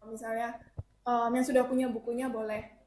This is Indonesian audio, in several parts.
Misalnya yang sudah punya bukunya boleh.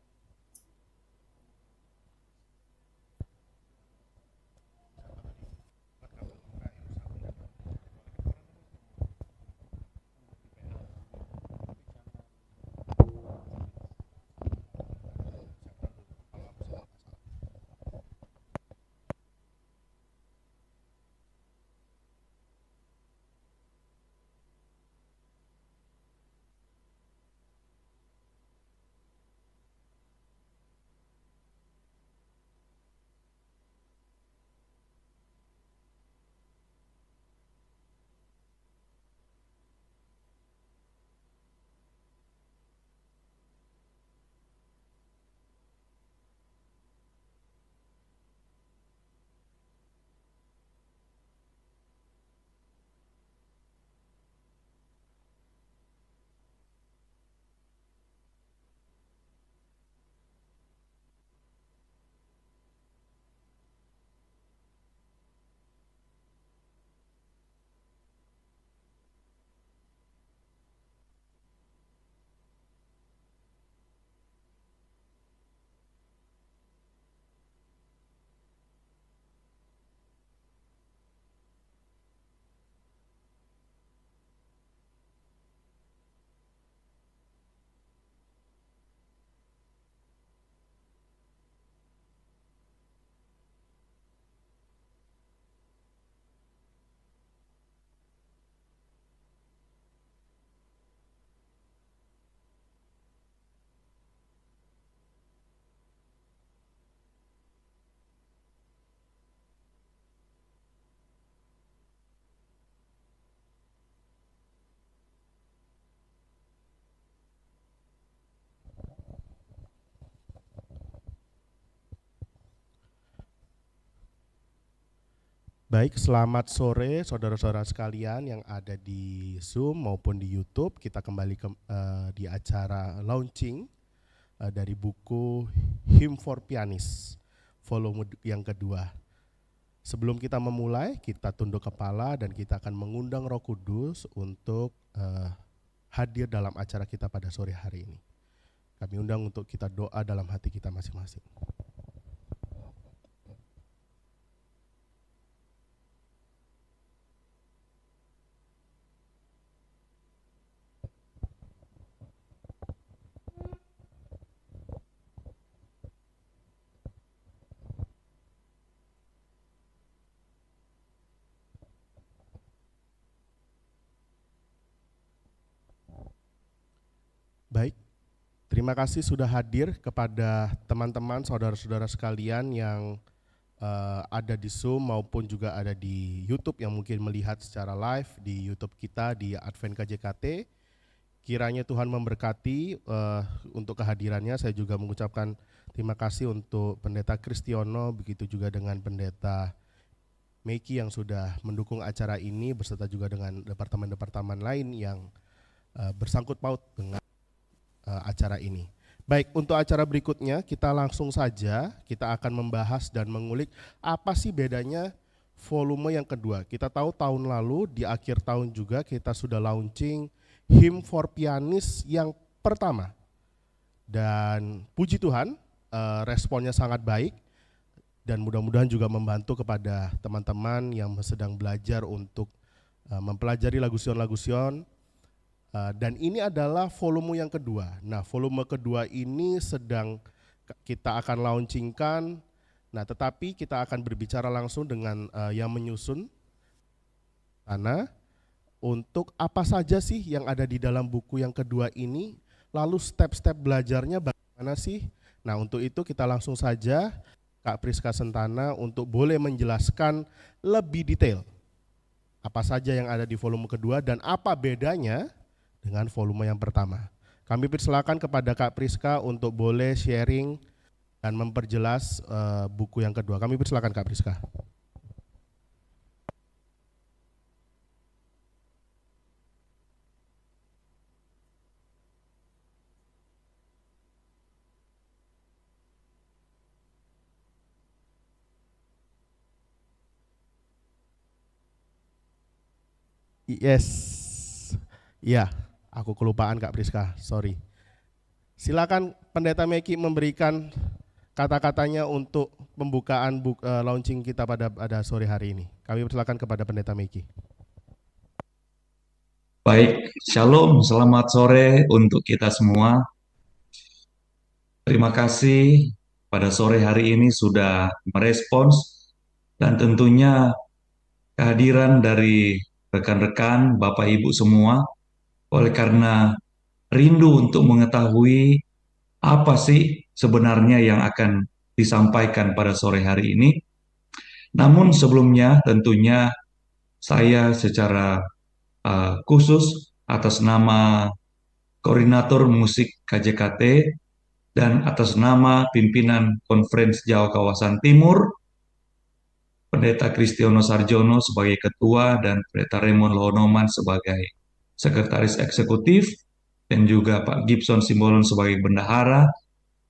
Baik, selamat sore saudara-saudara sekalian yang ada di Zoom maupun di YouTube. Kita kembali di acara launching dari buku Hymn for Pianist, volume yang kedua. Sebelum kita memulai, kita tunduk kepala dan kita akan mengundang Roh Kudus untuk hadir dalam acara kita pada sore hari ini. Kami undang untuk kita doa dalam hati kita masing-masing. Baik, terima kasih sudah hadir kepada teman-teman, saudara-saudara sekalian yang ada di Zoom maupun juga ada di YouTube yang mungkin melihat secara live di YouTube kita di Advent KJKT. Kiranya Tuhan memberkati untuk kehadirannya. Saya juga mengucapkan terima kasih untuk Pendeta Kristiono, begitu juga dengan Pendeta Meiki yang sudah mendukung acara ini beserta juga dengan departemen-departemen lain yang bersangkut paut dengan acara ini. Baik, untuk acara berikutnya kita langsung saja kita akan membahas dan mengulik apa sih bedanya volume yang kedua. Kita tahu tahun lalu di akhir tahun juga kita sudah launching Hymn for Pianist yang pertama. Dan puji Tuhan responnya sangat baik dan mudah-mudahan juga membantu kepada teman-teman yang sedang belajar untuk mempelajari lagu sion dan ini adalah volume yang kedua. Nah, volume kedua ini sedang kita akan launchingkan. Nah, tetapi kita akan berbicara langsung dengan yang menyusun karena untuk apa saja sih yang ada di dalam buku yang kedua ini, lalu step-step belajarnya bagaimana sih? Nah, untuk itu kita langsung saja Kak Priska Sentana untuk boleh menjelaskan lebih detail apa saja yang ada di volume kedua dan apa bedanya dengan volume yang pertama. Kami persilakan kepada Kak Priska untuk boleh sharing dan memperjelas buku yang kedua. Kami persilakan Kak Priska. Yes, iya. Aku kelupaan Kak Priska, sorry. Silakan Pendeta Meki memberikan kata-katanya untuk pembukaan launching kita pada sore hari ini. Kami persilakan kepada Pendeta Meki. Baik, Shalom, selamat sore untuk kita semua. Terima kasih pada sore hari ini sudah merespons dan tentunya kehadiran dari rekan-rekan, Bapak Ibu semua, oleh karena rindu untuk mengetahui apa sih sebenarnya yang akan disampaikan pada sore hari ini. Namun sebelumnya tentunya saya secara khusus atas nama Koordinator Musik KJKT dan atas nama pimpinan Konferensi Jawa Kawasan Timur, Pendeta Kristiono Sarjono sebagai Ketua dan Pendeta Raymond Lohonoman sebagai Sekretaris Eksekutif, dan juga Pak Gibson Simbolon sebagai Bendahara,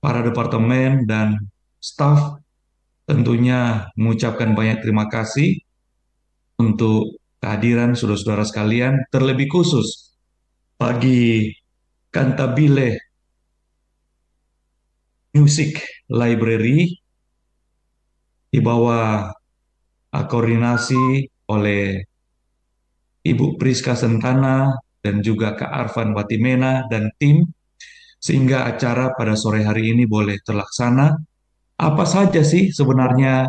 para departemen dan staf, tentunya mengucapkan banyak terima kasih untuk kehadiran saudara-saudara sekalian, terlebih khusus bagi Cantabile Music Library di bawah koordinasi oleh Ibu Priska Sentana dan juga Kak Arfan Watimena dan tim, sehingga acara pada sore hari ini boleh terlaksana. Apa saja sih sebenarnya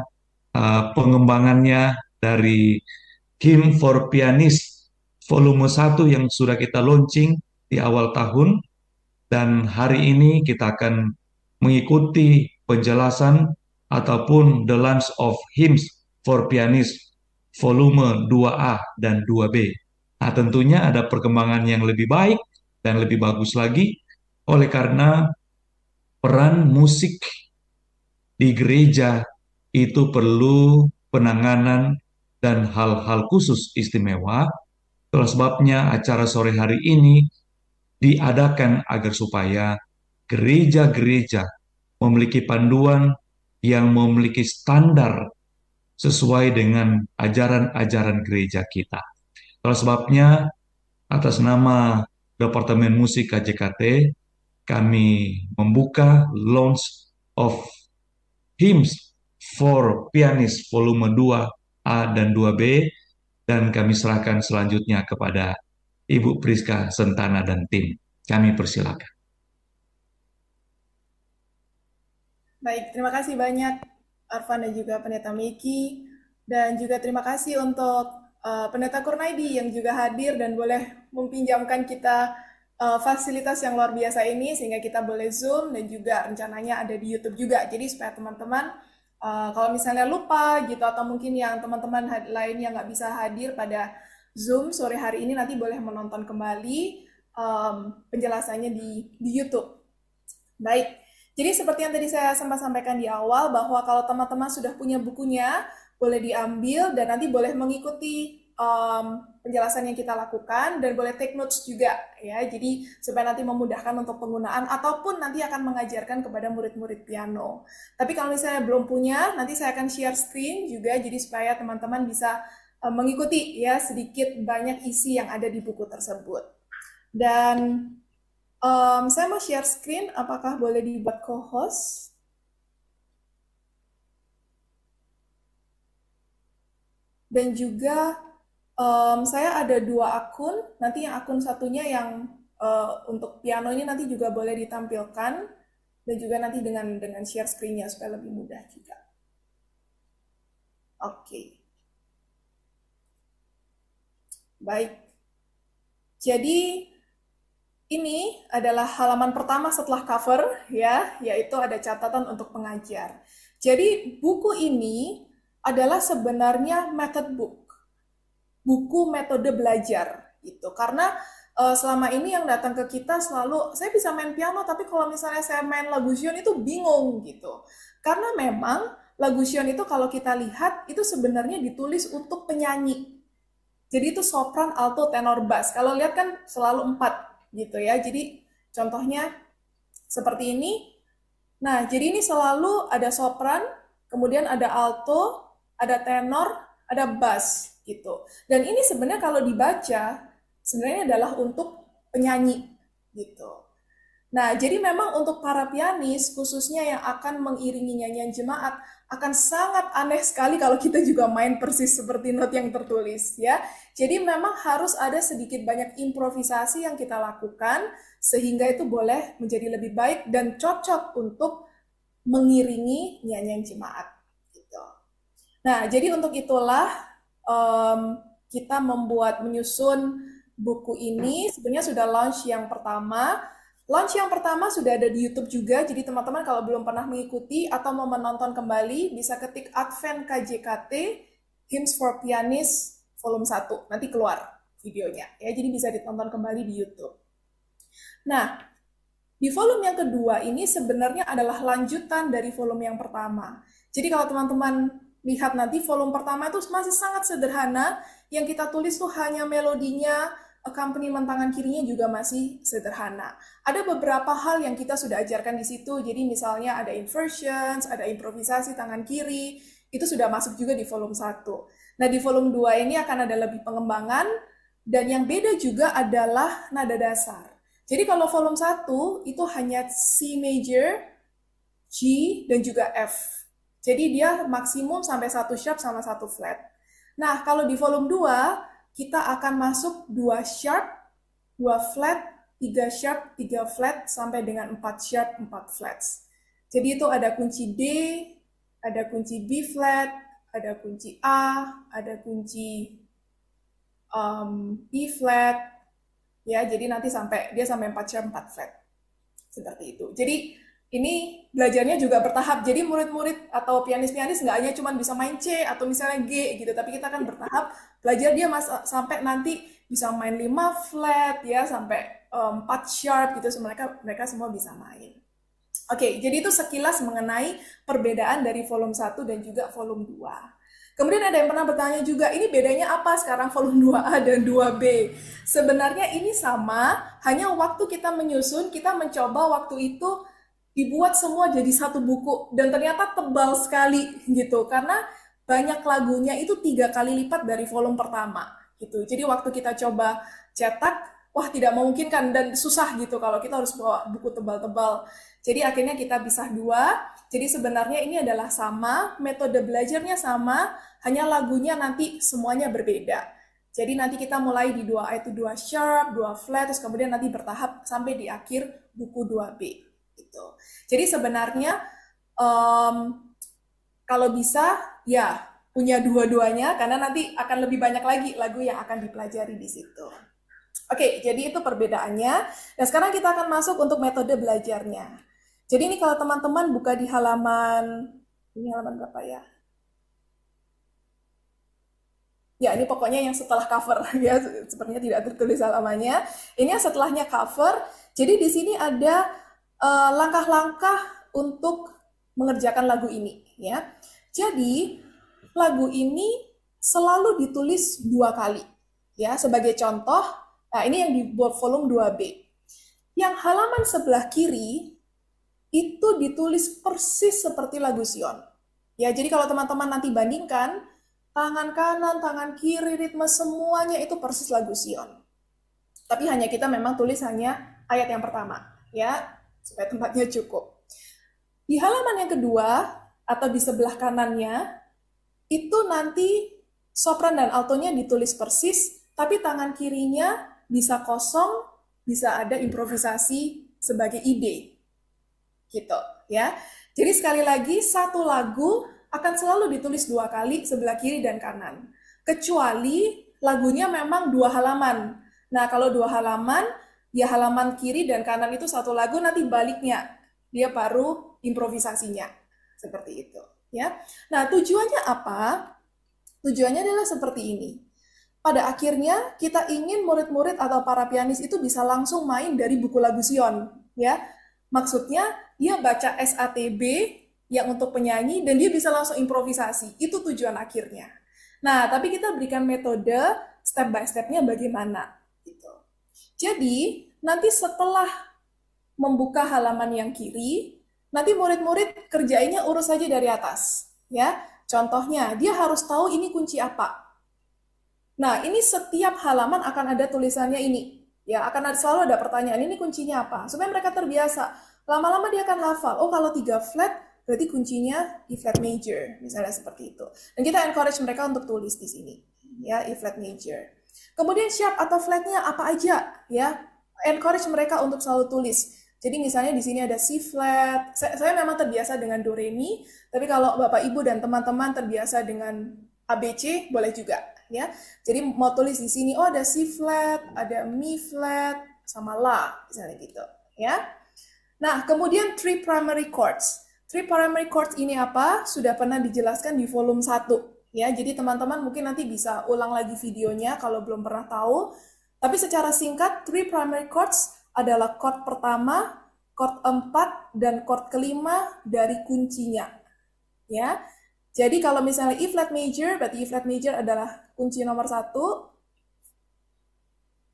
pengembangannya dari Hymn for Pianist volume 1 yang sudah kita launching di awal tahun, dan hari ini kita akan mengikuti penjelasan ataupun The Launch of Hymns for Pianist volume 2A dan 2B. Nah, tentunya ada perkembangan yang lebih baik dan lebih bagus lagi oleh karena peran musik di gereja itu perlu penanganan dan hal-hal khusus istimewa. Itulah sebabnya acara sore hari ini diadakan agar supaya gereja-gereja memiliki panduan yang memiliki standar sesuai dengan ajaran-ajaran gereja kita. Itulah sebabnya atas nama Departemen Musik KJKT, kami membuka launch of Hymns for Pianist volume 2A dan 2B, dan kami serahkan selanjutnya kepada Ibu Priska Sentana dan tim. Kami persilakan. Baik, terima kasih banyak Arfan dan juga Pendeta Miki, dan juga terima kasih untuk Pendeta Kurnaidi yang juga hadir dan boleh meminjamkan kita fasilitas yang luar biasa ini sehingga kita boleh Zoom dan juga rencananya ada di YouTube juga. Jadi supaya teman-teman kalau misalnya lupa gitu atau mungkin yang teman-teman lain yang nggak bisa hadir pada Zoom sore hari ini nanti boleh menonton kembali penjelasannya di YouTube. Baik, jadi seperti yang tadi saya sempat sampaikan di awal bahwa kalau teman-teman sudah punya bukunya boleh diambil dan nanti boleh mengikuti penjelasan yang kita lakukan dan boleh take notes juga ya. Jadi supaya nanti memudahkan untuk penggunaan ataupun nanti akan mengajarkan kepada murid-murid piano. Tapi kalau misalnya belum punya, nanti saya akan share screen juga jadi supaya teman-teman bisa mengikuti ya sedikit banyak isi yang ada di buku tersebut. Dan saya mau share screen, apakah boleh dibuat co-host? Dan juga saya ada 2 akun, nanti yang akun satunya yang untuk pianonya nanti juga boleh ditampilkan, dan juga nanti dengan share screen-nya supaya lebih mudah juga. Oke. Baik. Jadi ini adalah halaman pertama setelah cover ya, yaitu ada catatan untuk pengajar. Jadi buku ini adalah sebenarnya method book, buku metode belajar gitu. Karena selama ini yang datang ke kita selalu saya bisa main piano tapi kalau misalnya saya main lagu Sion itu bingung gitu. Karena memang lagu Sion itu kalau kita lihat itu sebenarnya ditulis untuk penyanyi. Jadi itu sopran, alto, tenor, bass. Kalau lihat kan selalu 4 gitu ya. Jadi contohnya seperti ini. Nah, jadi ini selalu ada sopran, kemudian ada alto, ada tenor, ada bass gitu. Dan ini sebenarnya kalau dibaca sebenarnya adalah untuk penyanyi gitu. Nah, jadi memang untuk para pianis, khususnya yang akan mengiringi nyanyian jemaat, akan sangat aneh sekali kalau kita juga main persis seperti not yang tertulis, ya. Jadi memang harus ada sedikit banyak improvisasi yang kita lakukan, sehingga itu boleh menjadi lebih baik dan cocok untuk mengiringi nyanyian jemaat. Gitu. Nah, jadi untuk itulah kita menyusun buku ini. Sebenarnya sudah launch yang pertama. Launch yang pertama sudah ada di YouTube juga, jadi teman-teman kalau belum pernah mengikuti atau mau menonton kembali, bisa ketik Advent KJKT Hymns for Pianist volume 1, nanti keluar videonya, ya, jadi bisa ditonton kembali di YouTube. Nah, di volume yang kedua ini sebenarnya adalah lanjutan dari volume yang pertama. Jadi kalau teman-teman lihat nanti volume pertama itu masih sangat sederhana, yang kita tulis tuh hanya melodinya, accompaniment tangan kirinya juga masih sederhana. Ada beberapa hal yang kita sudah ajarkan di situ, jadi misalnya ada inversions, ada improvisasi tangan kiri, itu sudah masuk juga di volume 1. Nah, di volume 2 ini akan ada lebih pengembangan, dan yang beda juga adalah nada dasar. Jadi kalau volume 1 itu hanya C major, G, dan juga F. Jadi dia maksimum sampai 1 sharp sama 1 flat. Nah, kalau di volume 2, kita akan masuk 2 sharp, 2 flat, 3 sharp, 3 flat, sampai dengan 4 sharp, 4 flats. Jadi itu ada kunci D, ada kunci B flat, ada kunci A, ada kunci E flat, ya, jadi nanti dia sampai 4 sharp, 4 flat. Seperti itu. Jadi ini belajarnya juga bertahap. Jadi murid-murid atau pianis-pianis nggak hanya cuma bisa main C atau misalnya G gitu, tapi kita akan bertahap belajar dia sampai nanti bisa main 5 flat ya, sampai 4 sharp gitu, mereka semua bisa main. Oke, jadi itu sekilas mengenai perbedaan dari volume 1 dan juga volume 2. Kemudian ada yang pernah bertanya juga, ini bedanya apa sekarang volume 2A dan 2B? Sebenarnya ini sama, hanya waktu kita menyusun, kita mencoba waktu itu dibuat semua jadi satu buku, dan ternyata tebal sekali gitu, karena banyak lagunya itu 3 kali lipat dari volume pertama gitu. Jadi waktu kita coba cetak, wah tidak memungkinkan dan susah gitu kalau kita harus bawa buku tebal-tebal. Jadi akhirnya kita pisah 2. Jadi sebenarnya ini adalah sama, metode belajarnya sama, hanya lagunya nanti semuanya berbeda. Jadi nanti kita mulai di 2A itu 2 sharp, 2 flat, terus kemudian nanti bertahap sampai di akhir buku 2B. Gitu. Jadi sebenarnya kalau bisa ya punya dua-duanya, karena nanti akan lebih banyak lagi lagu yang akan dipelajari di situ. Oke, jadi itu perbedaannya. Dan sekarang kita akan masuk untuk metode belajarnya. Jadi ini kalau teman-teman buka di ini halaman berapa ya? Ya, ini pokoknya yang setelah cover ya, sepertinya tidak tertulis halamannya. Ini yang setelahnya cover. Jadi di sini ada langkah-langkah untuk mengerjakan lagu ini ya. Jadi lagu ini selalu ditulis 2 kali ya. Sebagai contoh, nah ini yang di volume 2B. Yang halaman sebelah kiri itu ditulis persis seperti lagu Sion. Ya, jadi kalau teman-teman nanti bandingkan, tangan kanan, tangan kiri, ritme semuanya itu persis lagu Sion. Tapi hanya kita memang tulis hanya ayat yang pertama ya, supaya tempatnya cukup. Di halaman yang kedua, atau di sebelah kanannya, itu nanti sopran dan altonya ditulis persis, tapi tangan kirinya bisa kosong, bisa ada improvisasi sebagai ide. Gitu, ya. Jadi sekali lagi, satu lagu akan selalu ditulis 2 kali, sebelah kiri dan kanan. Kecuali lagunya memang 2 halaman. Nah, kalau 2 halaman, ya halaman kiri dan kanan itu satu lagu, nanti baliknya dia baru improvisasinya seperti itu ya. Nah, tujuannya apa? Tujuannya adalah seperti ini. Pada akhirnya kita ingin murid-murid atau para pianis itu bisa langsung main dari buku lagu Sion ya. Maksudnya dia baca SATB yang untuk penyanyi dan dia bisa langsung improvisasi. Itu tujuan akhirnya. Nah, tapi kita berikan metode step by step-nya bagaimana gitu. Jadi, nanti setelah membuka halaman yang kiri, nanti murid-murid kerjainnya urus saja dari atas. Ya, contohnya, dia harus tahu ini kunci apa. Nah, ini setiap halaman akan ada tulisannya ini. Ya, akan selalu ada pertanyaan, ini kuncinya apa? Supaya mereka terbiasa. Lama-lama dia akan hafal, oh kalau 3 flat, berarti kuncinya E flat major, misalnya seperti itu. Dan kita encourage mereka untuk tulis di sini, ya, E flat major. Kemudian sharp atau flatnya apa aja, ya. Encourage mereka untuk selalu tulis. Jadi misalnya di sini ada C flat. Saya memang terbiasa dengan do re mi, tapi kalau Bapak Ibu dan teman-teman terbiasa dengan ABC boleh juga, ya. Jadi mau tulis di sini, oh ada C flat, ada mi flat, sama la, misalnya gitu, ya. Nah, kemudian three primary chords. Three primary chords ini apa? Sudah pernah dijelaskan di volume 1. Ya, jadi teman-teman mungkin nanti bisa ulang lagi videonya kalau belum pernah tahu. Tapi secara singkat, three primary chords adalah chord pertama, chord 4, dan chord kelima dari kuncinya. Ya, jadi kalau misalnya E flat major, berarti E flat major adalah kunci nomor 1.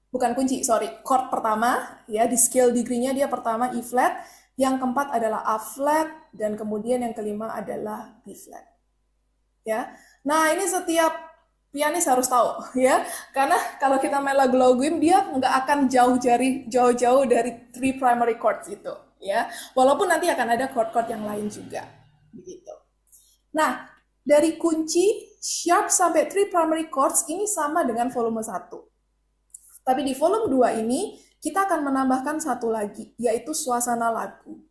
Bukan kunci, sorry, chord pertama, ya, di scale degree-nya dia pertama E flat, yang keempat adalah A flat, dan kemudian yang kelima adalah B flat. Ya, nah ini setiap pianis harus tahu, ya, karena kalau kita main lagu-lagu dia nggak akan jauh-jauh dari three primary chords itu, ya, walaupun nanti akan ada chord-chord yang lain juga, begitu. Nah, dari kunci sharp sampai three primary chords ini sama dengan volume 1. Tapi di volume 2 ini, kita akan menambahkan satu lagi, yaitu suasana lagu.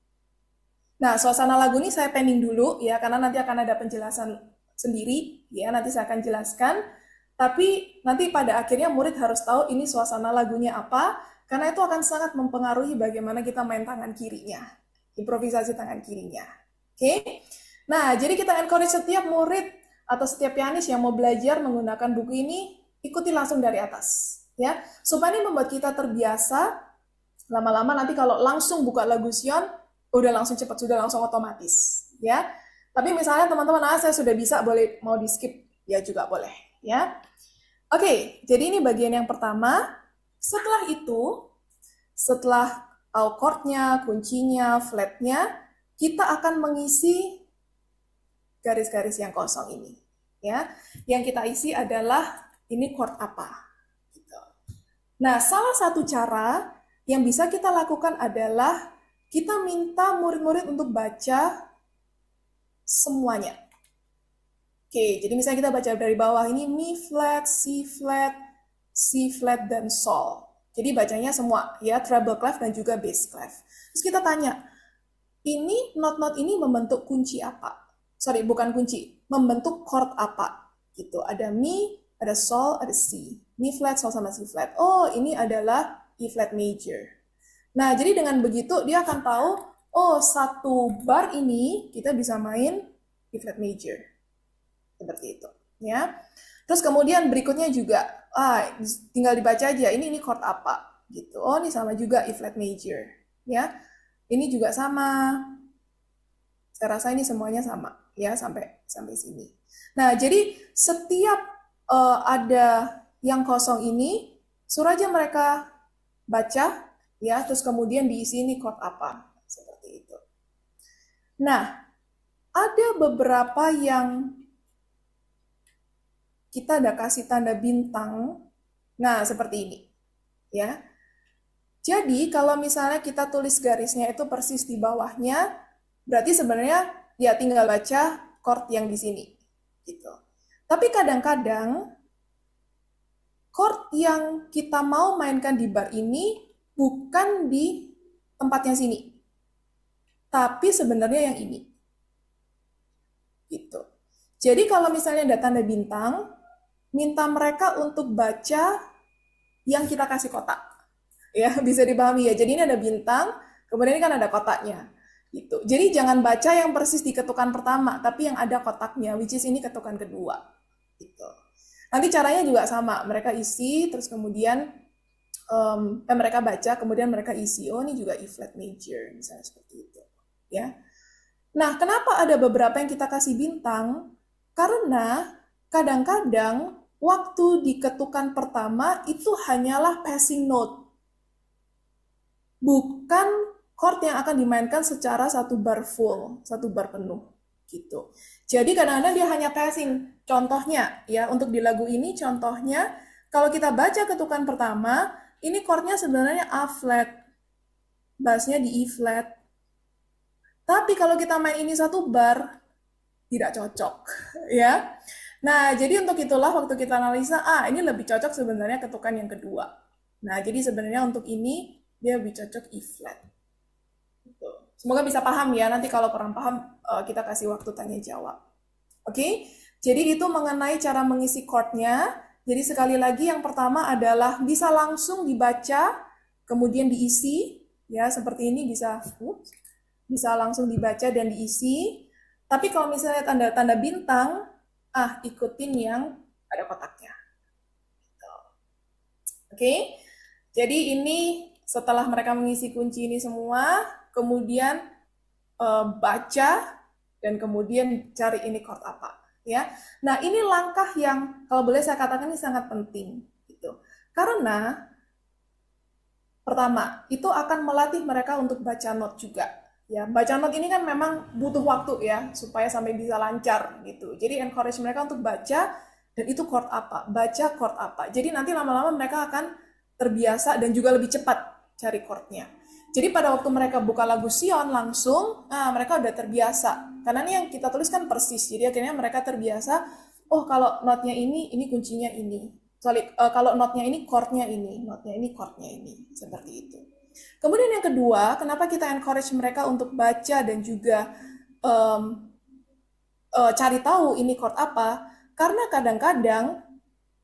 Nah, suasana lagu ini saya pending dulu, ya, karena nanti akan ada penjelasan sendiri, ya, nanti saya akan jelaskan. Tapi nanti pada akhirnya murid harus tahu ini suasana lagunya apa, karena itu akan sangat mempengaruhi bagaimana kita main tangan kirinya, improvisasi tangan kirinya. Oke? Nah, jadi kita encourage setiap murid atau setiap pianis yang mau belajar menggunakan buku ini, ikuti langsung dari atas. Ya, supaya ini membuat kita terbiasa. Lama-lama nanti kalau langsung buka lagu Sion, udah langsung cepat, sudah langsung otomatis, ya. Tapi misalnya teman-teman, saya sudah bisa, boleh mau di skip, ya juga boleh, ya. Oke, jadi ini bagian yang pertama. Setelah itu, setelah tahu chordnya, kuncinya, flatnya, kita akan mengisi garis-garis yang kosong ini, ya. Yang kita isi adalah ini chord apa. Nah, salah satu cara yang bisa kita lakukan adalah kita minta murid-murid untuk baca semuanya. Oke, jadi misalnya kita baca dari bawah ini Mi flat, C flat, C flat, dan Sol. Jadi bacanya semua, ya, treble clef dan juga bass clef. Terus kita tanya, ini not-not ini membentuk kunci apa? Sorry, bukan kunci, membentuk chord apa? Gitu, ada Mi, ada Sol, ada C. Mi flat, Sol sama C flat. Oh, ini adalah E flat major. Nah, jadi dengan begitu dia akan tahu, oh, satu bar ini kita bisa main E flat major. Seperti itu, ya. Terus kemudian berikutnya juga, tinggal dibaca aja, ini chord apa, gitu. Oh, ini sama juga E flat major, ya. Ini juga sama. Saya rasa ini semuanya sama, ya, sampai sini. Nah, jadi setiap ada yang kosong ini, suruh aja mereka baca, ya, terus kemudian diisi ini chord apa, seperti itu. Nah, ada beberapa yang kita ada kasih tanda bintang, nah seperti ini, ya. Jadi kalau misalnya kita tulis garisnya itu persis di bawahnya, berarti sebenarnya ya tinggal baca chord yang di sini, gitu. Tapi kadang-kadang chord yang kita mau mainkan di bar ini bukan di tempatnya sini, tapi sebenarnya yang ini. Gitu. Jadi kalau misalnya ada tanda bintang, minta mereka untuk baca yang kita kasih kotak. Ya, bisa dipahami ya. Jadi ini ada bintang, kemudian ini kan ada kotaknya. Gitu. Jadi jangan baca yang persis di ketukan pertama, tapi yang ada kotaknya, which is ini ketukan kedua. Gitu. Nanti caranya juga sama, mereka isi, terus kemudian mereka baca, kemudian mereka isi, oh ini juga E flat major, misalnya seperti itu, ya. Nah, kenapa ada beberapa yang kita kasih bintang? Karena kadang-kadang waktu di ketukan pertama itu hanyalah passing note, bukan chord yang akan dimainkan secara satu bar full, satu bar penuh. Gitu. Jadi kadang-kadang dia hanya passing. Contohnya, ya, untuk di lagu ini contohnya, kalau kita baca ketukan pertama, ini chordnya sebenarnya A flat, bassnya di E flat. Tapi kalau kita main ini satu bar, tidak cocok, ya. Nah, jadi untuk itulah waktu kita analisa, ini lebih cocok sebenarnya ketukan yang kedua. Nah, jadi sebenarnya untuk ini dia lebih cocok E flat. Gitu. Semoga bisa paham ya. Nanti kalau kurang paham, kita kasih waktu tanya jawab. Oke? Jadi itu mengenai cara mengisi chordnya. Jadi sekali lagi yang pertama adalah bisa langsung dibaca, kemudian diisi, ya seperti ini bisa langsung dibaca dan diisi. Tapi kalau misalnya tanda-tanda bintang, ikutin yang ada kotaknya. Oke, jadi ini setelah mereka mengisi kunci ini semua, kemudian baca dan kemudian cari ini chord apa, ya. Nah ini langkah yang kalau boleh saya katakan ini sangat penting, gitu. Karena pertama itu akan melatih mereka untuk baca not juga. Ya, baca not ini kan memang butuh waktu ya supaya sampai bisa lancar gitu. Jadi encourage mereka untuk baca dan itu chord apa, baca chord apa. Jadi nanti lama-lama mereka akan terbiasa dan juga lebih cepat cari chordnya. Jadi pada waktu mereka buka lagu Sion langsung, mereka udah terbiasa. Karena ini yang kita tulis kan persis. Jadi akhirnya mereka terbiasa, oh kalau notnya ini kuncinya ini. Kalau notnya ini, chordnya ini. Notnya ini, chordnya ini. Seperti itu. Kemudian yang kedua, kenapa kita encourage mereka untuk baca dan juga cari tahu ini chord apa? Karena kadang-kadang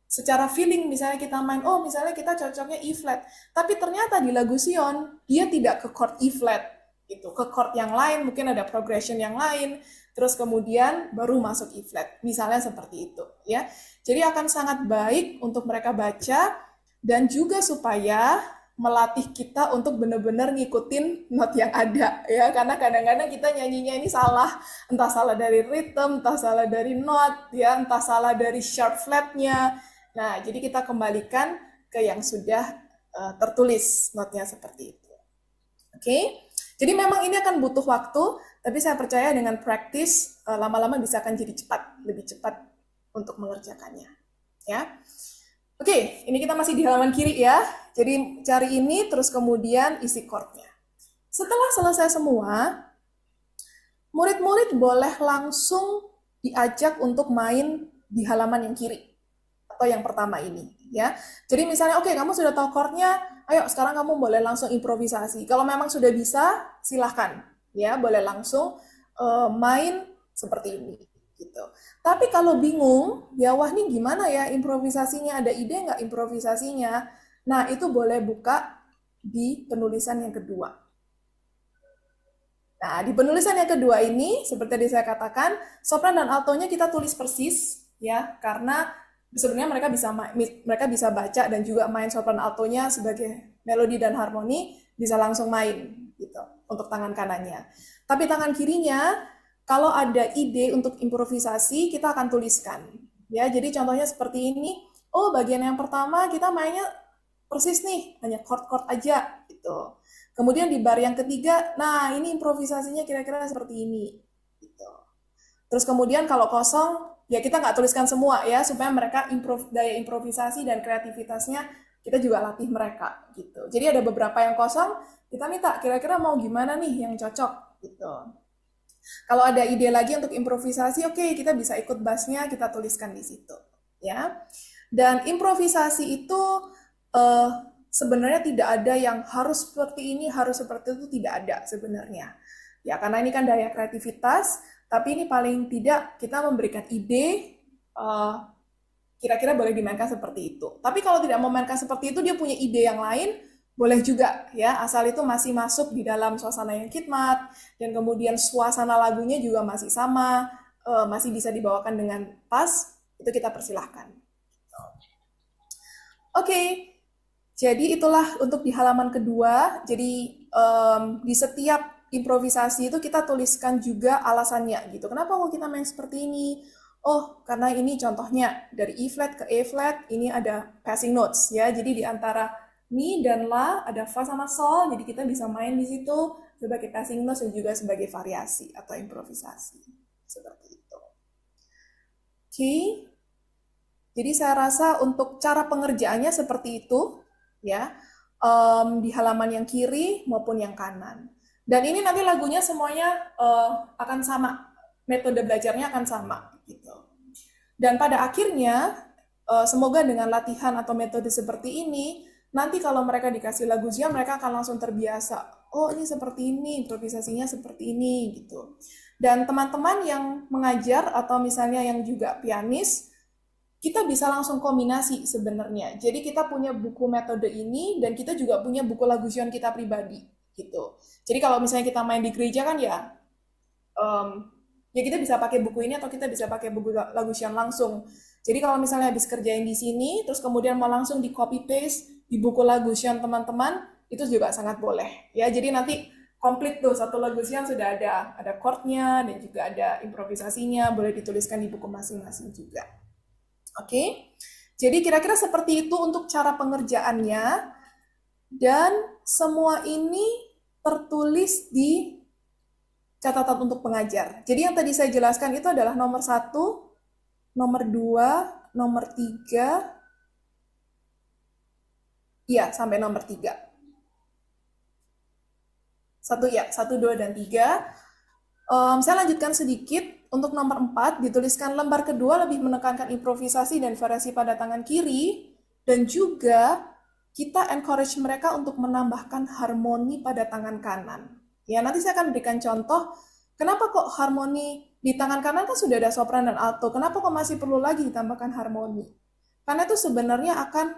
secara feeling misalnya kita main, misalnya kita cocoknya E flat, tapi ternyata di lagu Sion dia tidak ke chord E flat, gitu, ke chord yang lain, mungkin ada progression yang lain, terus kemudian baru masuk E flat, misalnya seperti itu, ya. Jadi akan sangat baik untuk mereka baca dan juga supaya melatih kita untuk benar-benar ngikutin not yang ada, ya, karena kadang-kadang kita nyanyinya ini salah, entah salah dari rhythm, entah salah dari not, ya, entah salah dari sharp flatnya. Nah, jadi kita kembalikan ke yang sudah tertulis notnya seperti itu. Oke, jadi memang ini akan butuh waktu, tapi saya percaya dengan praktis lama-lama bisa akan jadi lebih cepat untuk mengerjakannya. Ya, oke, ini kita masih di halaman kiri ya. Jadi cari ini, terus kemudian isi chordnya. Setelah selesai semua, murid-murid boleh langsung diajak untuk main di halaman yang kiri atau yang pertama ini, ya. Jadi misalnya, oke, kamu sudah tahu chordnya, ayo sekarang kamu boleh langsung improvisasi. Kalau memang sudah bisa, silahkan, ya, boleh langsung main seperti ini, gitu. Tapi kalau bingung, ya wah nih gimana ya improvisasinya, ada ide nggak improvisasinya? Nah, itu boleh buka di penulisan yang kedua. Nah, di penulisan yang kedua ini, seperti tadi saya katakan, sopran dan altonya kita tulis persis, ya, karena sebenarnya mereka bisa baca dan juga main sopran altonya sebagai melodi dan harmoni, bisa langsung main, gitu, untuk tangan kanannya. Tapi tangan kirinya, kalau ada ide untuk improvisasi, kita akan tuliskan. Ya, jadi contohnya seperti ini, bagian yang pertama kita mainnya persis nih, hanya chord-chord aja gitu. Kemudian di bar yang ketiga, nah ini improvisasinya kira-kira seperti ini gitu. Terus kemudian kalau kosong, ya kita nggak tuliskan semua ya, supaya mereka daya improvisasi dan kreativitasnya kita juga latih mereka gitu. Jadi ada beberapa yang kosong, kita minta kira-kira mau gimana nih yang cocok gitu. Kalau ada ide lagi untuk improvisasi, oke, kita bisa ikut bassnya, kita tuliskan di situ ya. Dan improvisasi itu sebenarnya tidak ada yang harus seperti ini, harus seperti itu, tidak ada sebenarnya. Ya, karena ini kan daya kreativitas, tapi ini paling tidak kita memberikan ide, kira-kira boleh dimainkan seperti itu. Tapi kalau tidak memainkan seperti itu, dia punya ide yang lain, boleh juga ya, asal itu masih masuk di dalam suasana yang khidmat, dan kemudian suasana lagunya juga masih sama, masih bisa dibawakan dengan pas, itu kita persilahkan. Oke. Jadi itulah untuk di halaman kedua. Jadi di setiap improvisasi itu kita tuliskan juga alasannya gitu. Kenapa kok kita main seperti ini? Oh, karena ini contohnya dari E flat ke E flat, ini ada passing notes ya. Jadi di antara Mi dan La ada Fa sama Sol, jadi kita bisa main di situ sebagai passing notes dan juga sebagai variasi atau improvisasi. Seperti itu. Oke. Jadi saya rasa untuk cara pengerjaannya seperti itu. ya, di halaman yang kiri maupun yang kanan. Dan ini nanti lagunya semuanya akan sama, metode belajarnya akan sama gitu. Dan pada akhirnya semoga dengan latihan atau metode seperti ini, nanti kalau mereka dikasih lagu Zia, mereka akan langsung terbiasa. Oh, ini seperti ini, improvisasinya seperti ini gitu. Dan teman-teman yang mengajar atau misalnya yang juga pianis, kita bisa langsung kombinasi sebenarnya. Jadi kita punya buku metode ini dan kita juga punya buku lagu Zion kita pribadi gitu. Jadi kalau misalnya kita main di gereja kan ya, ya kita bisa pakai buku ini atau kita bisa pakai buku lagu Zion langsung. Jadi kalau misalnya habis kerjain di sini, terus kemudian mau langsung di copy paste di buku lagu Zion teman-teman, itu juga sangat boleh. Ya, jadi nanti komplit tuh satu lagu Zion sudah ada chordnya dan juga ada improvisasinya, boleh dituliskan di buku masing-masing juga. Oke, jadi kira-kira seperti itu untuk cara pengerjaannya, dan semua ini tertulis di catatan untuk pengajar. Jadi yang tadi saya jelaskan itu adalah nomor 1, nomor 2, nomor 3, ya sampai nomor 3. 1, 2, dan 3. Saya lanjutkan sedikit. Untuk nomor 4, dituliskan lembar kedua lebih menekankan improvisasi dan variasi pada tangan kiri, dan juga kita encourage mereka untuk menambahkan harmoni pada tangan kanan. Ya, nanti saya akan berikan contoh, kenapa kok harmoni di tangan kanan kan sudah ada sopran dan alto, kenapa kok masih perlu lagi ditambahkan harmoni? Karena itu sebenarnya akan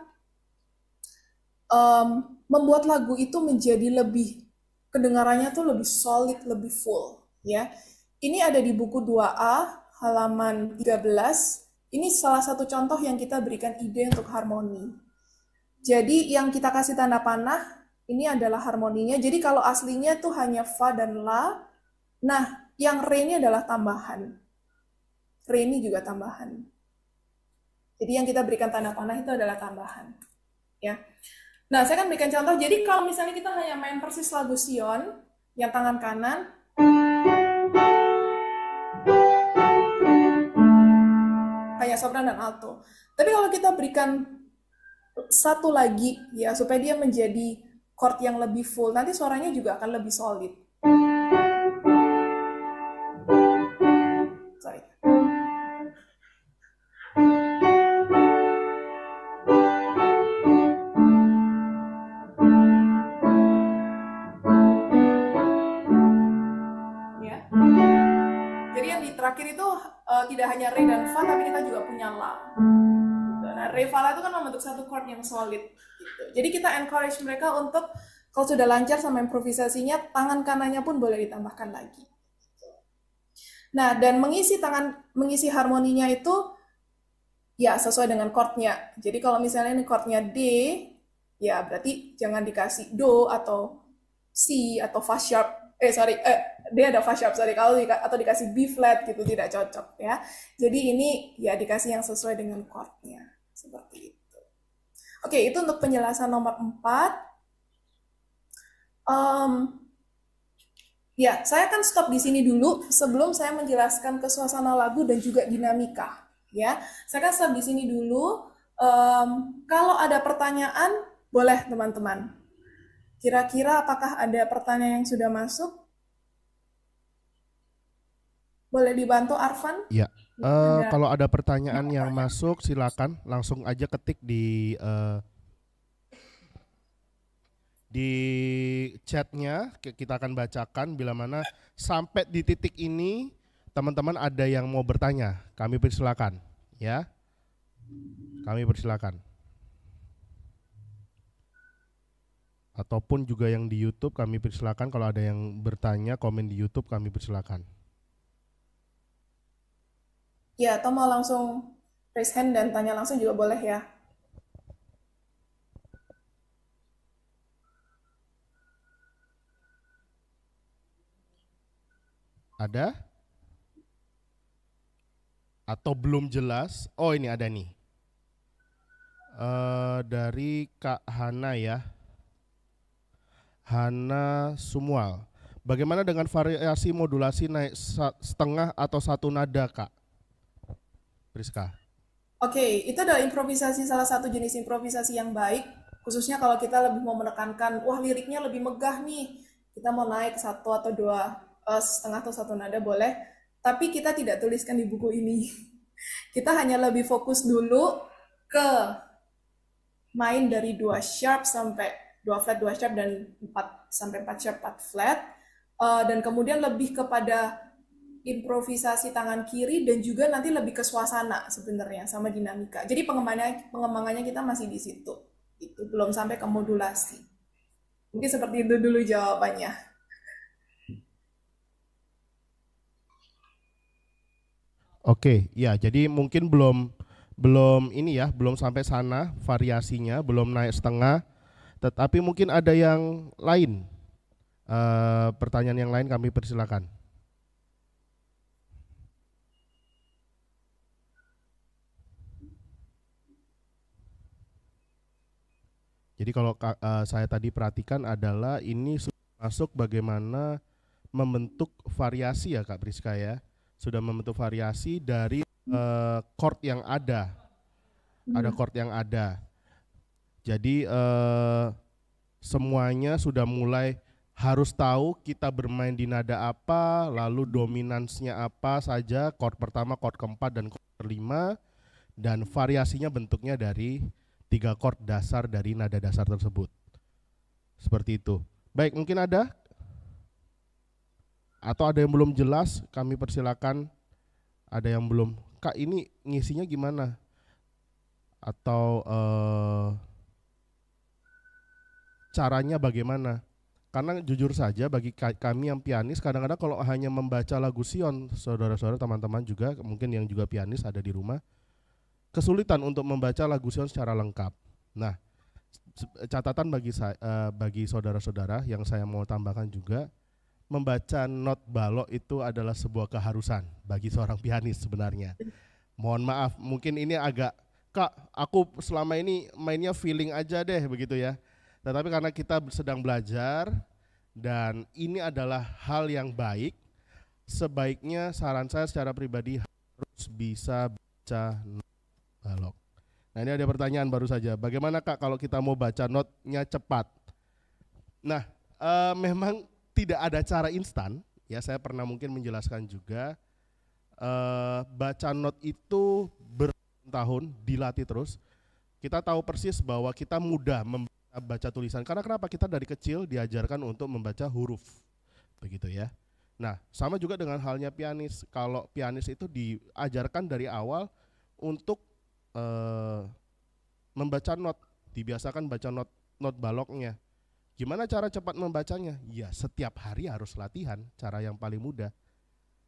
membuat lagu itu menjadi lebih, kedengarannya tuh lebih solid, lebih full. Ya. Ini ada di buku 2A, halaman 13. Ini salah satu contoh yang kita berikan ide untuk harmoni. Jadi yang kita kasih tanda panah, ini adalah harmoninya. Jadi kalau aslinya tuh hanya fa dan la, nah yang re ini adalah tambahan. Re ini juga tambahan. Jadi yang kita berikan tanda panah itu adalah tambahan. Ya. Nah, saya akan berikan contoh. Jadi kalau misalnya kita hanya main persis lagu Sion, yang tangan kanan, hanya sopran dan alto. Tapi kalau kita berikan satu lagi ya supaya dia menjadi chord yang lebih full, nanti suaranya juga akan lebih solid. Sorry. Ya. Jadi yang di terakhir itu tidak hanya re dan fa, tapi kita juga punya la. Nah, re fa la itu kan membentuk satu chord yang solid. Gitu. Jadi kita encourage mereka untuk kalau sudah lancar sama improvisasinya, tangan kanannya pun boleh ditambahkan lagi. Nah, dan mengisi harmoninya itu ya sesuai dengan chordnya. Jadi kalau misalnya ini chordnya D, ya berarti jangan dikasih do atau C atau fa sharp. D ada fa sharp, sorry. Kalau atau dikasih B flat gitu tidak cocok ya. Jadi ini ya dikasih yang sesuai dengan chordnya. Seperti itu. Oke, itu untuk penjelasan nomor 4. Ya, saya akan stop di sini dulu sebelum saya menjelaskan ke suasana lagu dan juga dinamika. Ya, saya akan stop di sini dulu. Kalau ada pertanyaan, boleh teman-teman. Kira-kira apakah ada pertanyaan yang sudah masuk? Boleh dibantu Arfan? Ya, kalau ada pertanyaan yang masuk, silakan langsung aja ketik di chatnya, kita akan bacakan bila mana sampai di titik ini teman-teman ada yang mau bertanya, kami persilakan ya, kami persilakan. Ataupun juga yang di YouTube kami persilakan, kalau ada yang bertanya komen di YouTube kami persilakan. Ya, atau mau langsung raise hand dan tanya langsung juga boleh ya. Ada? Atau belum jelas? Oh, ini ada nih. Dari Kak Hana ya. Hana Sumual. Bagaimana dengan variasi modulasi naik setengah atau satu nada, Kak? Priska. Oke, itu adalah improvisasi, salah satu jenis improvisasi yang baik. Khususnya kalau kita lebih mau menekankan, wah liriknya lebih megah nih, kita mau naik satu atau dua, setengah atau satu nada boleh, tapi kita tidak tuliskan di buku ini. Kita hanya lebih fokus dulu ke main dari 2 sharp sampai 2 flat 2 sharp dan 4 sampai 4 sharp 4 flat, dan kemudian lebih kepada improvisasi tangan kiri dan juga nanti lebih ke suasana sebenarnya sama dinamika. Jadi pengembangannya kita masih di situ. Itu belum sampai ke modulasi. Mungkin seperti itu dulu jawabannya. Oke, ya jadi mungkin belum belum ini ya, belum sampai sana variasinya, belum naik setengah, tetapi mungkin ada yang lain. Pertanyaan yang lain kami persilakan. Jadi kalau saya tadi perhatikan adalah ini sudah masuk bagaimana membentuk variasi ya Kak Priska ya. Sudah membentuk variasi dari chord yang ada. Ada chord yang ada. Jadi semuanya sudah mulai harus tahu kita bermain di nada apa, lalu dominansnya apa saja, chord pertama, chord keempat, dan chord kelima, dan variasinya bentuknya dari 3 chord dasar dari nada dasar tersebut. Seperti itu. Baik, mungkin ada? Atau ada yang belum jelas, kami persilakan. Ada yang belum, Kak ini ngisinya gimana? Atau caranya bagaimana? Karena jujur saja bagi kami yang pianis, kadang-kadang kalau hanya membaca lagu Sion, saudara-saudara teman-teman juga mungkin yang juga pianis ada di rumah, kesulitan untuk membaca lagu Sion secara lengkap. Nah, catatan bagi saudara-saudara yang saya mau tambahkan juga, membaca not balok itu adalah sebuah keharusan bagi seorang pianis sebenarnya. Mohon maaf, mungkin ini agak, Kak, aku selama ini mainnya feeling aja deh begitu ya. Tetapi karena kita sedang belajar dan ini adalah hal yang baik, sebaiknya saran saya secara pribadi harus bisa baca not balok. Nah ini ada pertanyaan baru saja, bagaimana Kak kalau kita mau baca notnya cepat? Nah memang tidak ada cara instan, ya saya pernah mungkin menjelaskan juga, baca not itu bertahun dilatih terus. Kita tahu persis bahwa kita mudah membaca tulisan, karena kenapa? Kita dari kecil diajarkan untuk membaca huruf, begitu ya. Nah sama juga dengan halnya pianis, kalau pianis itu diajarkan dari awal untuk membaca not, dibiasakan baca not baloknya. Gimana cara cepat membacanya? Ya setiap hari harus latihan, cara yang paling mudah.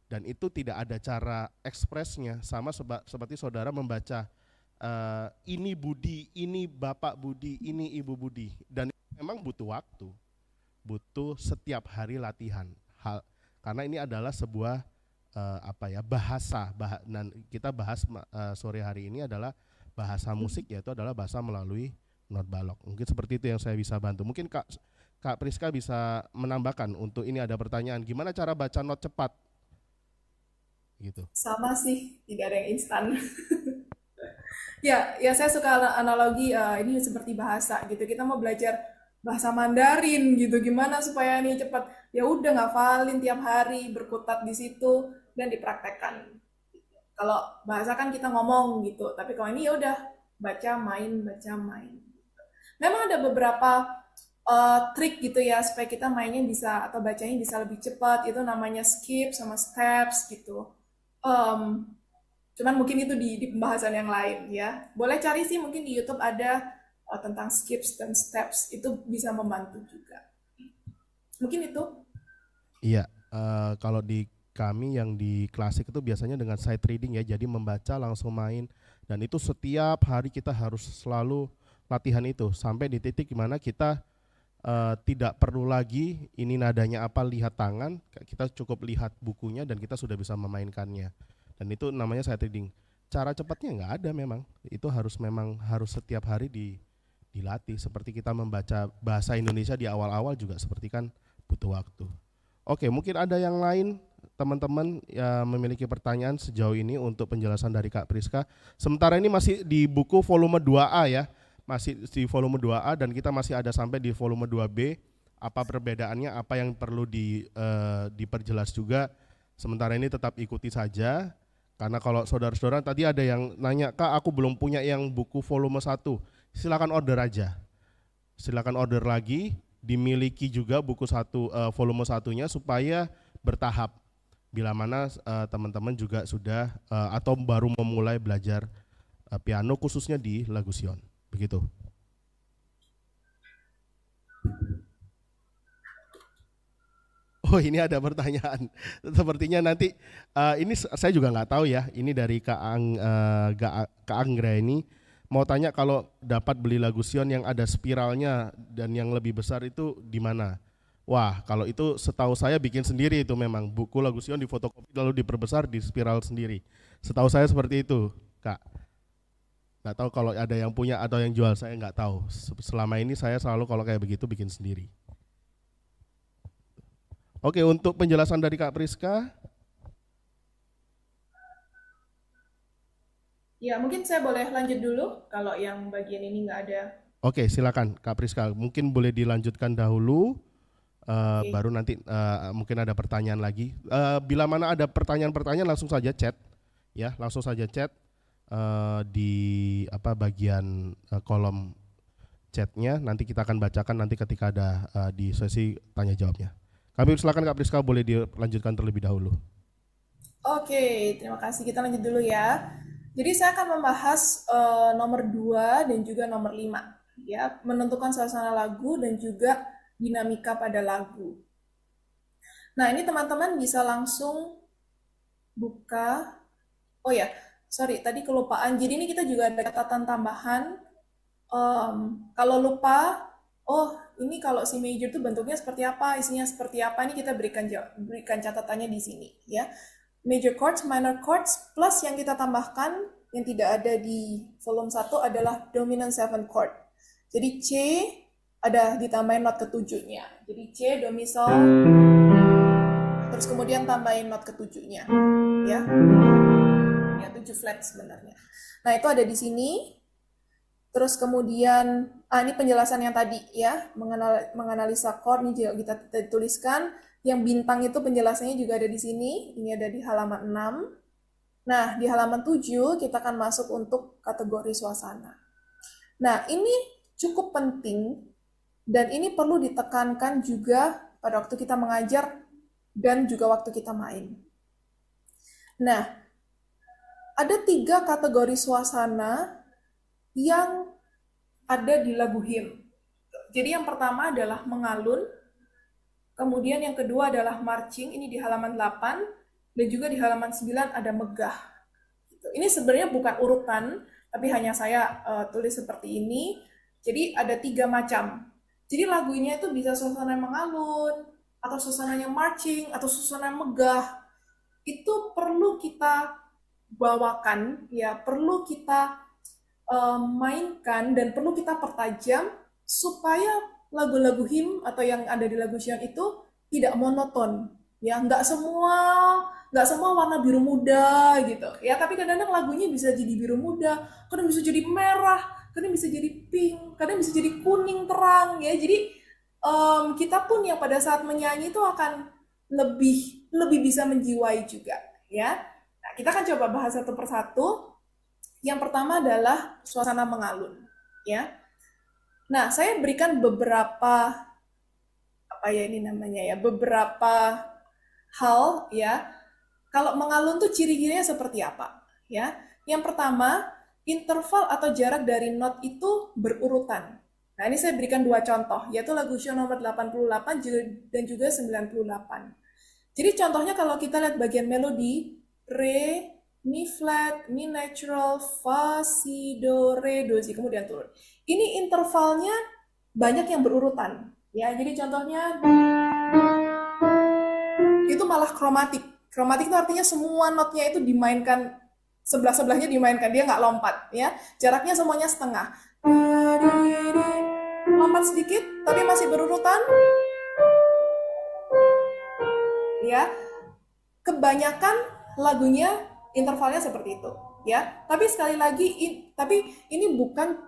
Dan itu tidak ada cara ekspresnya, sama seperti saudara membaca ini Budi, ini Bapak Budi, ini Ibu Budi. Dan memang butuh waktu, butuh setiap hari latihan. Karena ini adalah sebuah bahasa, dan kita bahas sore hari ini adalah bahasa musik, yaitu adalah bahasa melalui not balok. Mungkin seperti itu yang saya bisa bantu. Mungkin Kak Priska bisa menambahkan untuk ini, ada pertanyaan, gimana cara baca not cepat? Gitu. Sama sih, tidak ada yang instan. Ya saya suka analogi ini seperti bahasa gitu. Kita mau belajar bahasa Mandarin gitu, gimana supaya ini cepat? Ya udah ngafalin tiap hari, berkutat di situ dan dipraktekkan. Kalau bahasa kan kita ngomong gitu, tapi kalau ini ya udah baca main, baca main. Memang ada beberapa trik gitu ya supaya kita mainnya bisa atau bacanya bisa lebih cepat. Itu namanya skip sama steps gitu. Cuman mungkin itu di pembahasan yang lain ya. Boleh cari sih, mungkin di YouTube ada tentang skips dan steps, itu bisa membantu juga. Mungkin itu. Iya, kalau di kami yang di klasik itu biasanya dengan sight reading ya, jadi membaca langsung main, dan itu setiap hari kita harus selalu latihan itu sampai di titik dimana kita tidak perlu lagi ini nadanya apa lihat tangan, kita cukup lihat bukunya dan kita sudah bisa memainkannya. Dan itu namanya sight reading. Cara cepatnya nggak ada, memang itu memang harus setiap hari dilatih. Seperti kita membaca bahasa Indonesia di awal-awal juga seperti kan butuh waktu. Oke, mungkin ada yang lain teman-teman yang memiliki pertanyaan sejauh ini untuk penjelasan dari Kak Priska. Sementara ini masih di buku volume 2A ya. masih di volume 2A dan kita masih ada sampai di volume 2B. Apa perbedaannya, apa yang perlu diperjelas juga. Sementara ini tetap ikuti saja. Karena kalau saudara-saudara tadi ada yang nanya, Kak aku belum punya yang buku volume 1. Silakan order aja. Silakan order lagi, dimiliki juga buku volume 1-nya supaya bertahap. Bila mana teman-teman juga sudah atau baru memulai belajar piano khususnya di lagu Sion. Begitu. Oh ini ada pertanyaan. Sepertinya nanti ini saya juga nggak tahu ya. Ini dari Kak Anggra ini mau tanya kalau dapat beli lagu Sion yang ada spiralnya dan yang lebih besar itu di mana? Wah kalau itu setahu saya bikin sendiri itu memang buku lagu Sion difotokopi lalu diperbesar di spiral sendiri. Setahu saya seperti itu, Kak. Nggak tahu kalau ada yang punya atau yang jual, saya nggak tahu. Selama ini saya selalu kalau kayak begitu bikin sendiri. Oke, untuk penjelasan dari Kak Priska. Ya, mungkin saya boleh lanjut dulu kalau yang bagian ini nggak ada. Oke, silakan Kak Priska. Mungkin boleh dilanjutkan dahulu, Oke. baru nanti mungkin ada pertanyaan lagi. Bila mana ada pertanyaan-pertanyaan langsung saja chat, ya langsung saja chat di bagian kolom chatnya. Nanti kita akan bacakan nanti ketika ada di sesi tanya jawabnya. Kami silakan Kak Priska, boleh dilanjutkan terlebih dahulu. Oke, terima kasih. Kita lanjut dulu ya. Jadi saya akan membahas nomor 2 dan juga nomor 5. Ya, menentukan suasana lagu dan juga dinamika pada lagu. Nah, ini teman-teman bisa langsung buka. Oh ya, sorry, tadi kelupaan. Jadi ini kita juga ada catatan tambahan. Kalau lupa, oh ini kalau si major itu bentuknya seperti apa, isinya seperti apa, ini kita berikan catatannya di sini ya. Major chords, minor chords, plus yang kita tambahkan yang tidak ada di volume 1 adalah dominant 7 chord. Jadi C ada ditambahin not ketujuhnya. Jadi C, do, mi, sol, terus kemudian tambahin not ketujuhnya ya. Ya 7 flat sebenarnya. Nah, itu ada di sini. Terus kemudian ini penjelasan yang tadi ya, menganalisa chord ini juga kita tuliskan. Yang bintang itu penjelasannya juga ada di sini. Ini ada di halaman 6. Nah, di halaman 7 kita akan masuk untuk kategori suasana. Nah, ini cukup penting dan ini perlu ditekankan juga pada waktu kita mengajar dan juga waktu kita main. Nah, ada 3 kategori suasana yang ada di lagu hymn. Jadi yang pertama adalah mengalun, kemudian yang kedua adalah marching, ini di halaman 8, dan juga di halaman 9 ada megah. Ini sebenarnya bukan urutan, tapi hanya saya tulis seperti ini. Jadi ada 3 macam. Jadi lagunya itu bisa suasana mengalun, atau suasananya marching, atau suasana megah. Itu perlu kita bawakan, ya perlu kita mainkan dan perlu kita pertajam supaya lagu-lagu hymn atau yang ada di lagu Sion itu tidak monoton ya, nggak semua warna biru muda gitu ya, tapi kadang-kadang lagunya bisa jadi biru muda, kadang bisa jadi merah, kadang bisa jadi pink, kadang bisa jadi kuning terang ya. Jadi kita pun yang pada saat menyanyi itu akan lebih bisa menjiwai juga ya. Nah, kita akan coba bahas satu persatu. Yang pertama adalah suasana mengalun, ya. Nah, saya berikan beberapa beberapa hal, ya. Kalau mengalun tuh ciri-cirinya seperti apa, ya? Yang pertama, interval atau jarak dari not itu berurutan. Nah, ini saya berikan 2 contoh, yaitu lagu Sion nomor 88 dan juga 98. Jadi contohnya kalau kita lihat bagian melodi, re, mi flat, mi natural, fa, si, do, re, do, si, kemudian turun. Ini intervalnya banyak yang berurutan. Ya, jadi contohnya itu malah kromatik. Kromatik itu artinya semua notnya itu dimainkan, sebelah-sebelahnya dimainkan, dia nggak lompat. Ya, jaraknya semuanya setengah. Lompat sedikit, tapi masih berurutan. Ya, kebanyakan lagunya intervalnya seperti itu, ya. Tapi sekali lagi, tapi ini bukan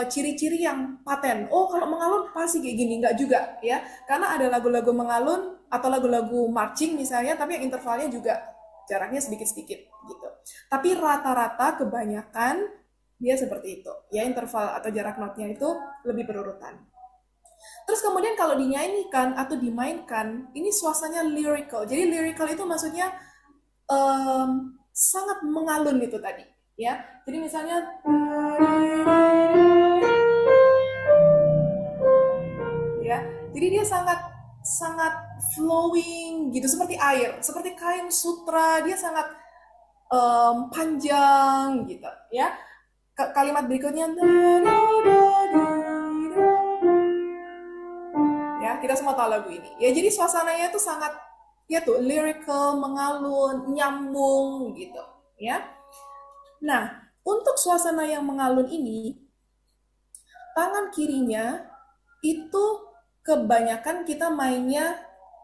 ciri-ciri yang paten. Oh, kalau mengalun pasti kayak gini, nggak juga ya. Karena ada lagu-lagu mengalun atau lagu-lagu marching misalnya, tapi yang intervalnya juga jaraknya sedikit-sedikit gitu. Tapi rata-rata kebanyakan dia seperti itu. Ya, interval atau jarak notnya itu lebih berurutan. Terus kemudian kalau dinyanyikan atau dimainkan, ini suasananya lyrical. Jadi lyrical itu maksudnya sangat mengalun itu tadi, ya. Jadi misalnya ya, jadi dia sangat sangat flowing gitu seperti air, seperti kain sutra, dia sangat panjang gitu, ya. Kalimat berikutnya ya, kita semua tahu lagu ini. Ya, jadi suasananya itu sangat ya tuh lyrical, mengalun, nyambung gitu, ya. Nah, untuk suasana yang mengalun ini, tangan kirinya itu kebanyakan kita mainnya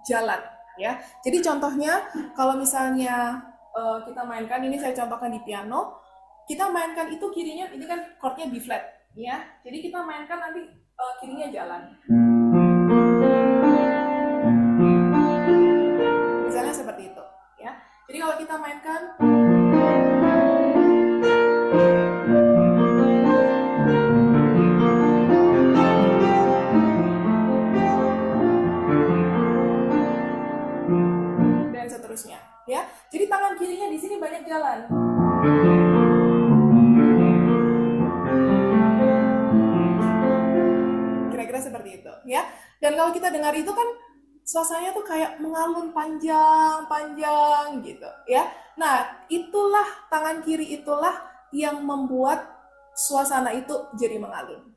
jalan, ya. Jadi contohnya kalau misalnya kita mainkan ini, saya contohkan di piano, kita mainkan itu kirinya, ini kan chordnya B flat, ya. Jadi kita mainkan nanti kirinya jalan. Misalnya seperti itu, ya. Jadi kalau kita mainkan dan seterusnya, ya. Jadi tangan kirinya di sini banyak jalan. Kira-kira seperti itu, ya. Dan kalau kita dengar itu kan suasananya tuh kayak mengalun panjang-panjang gitu, ya. Nah, itulah tangan kiri itulah yang membuat suasana itu jadi mengalun,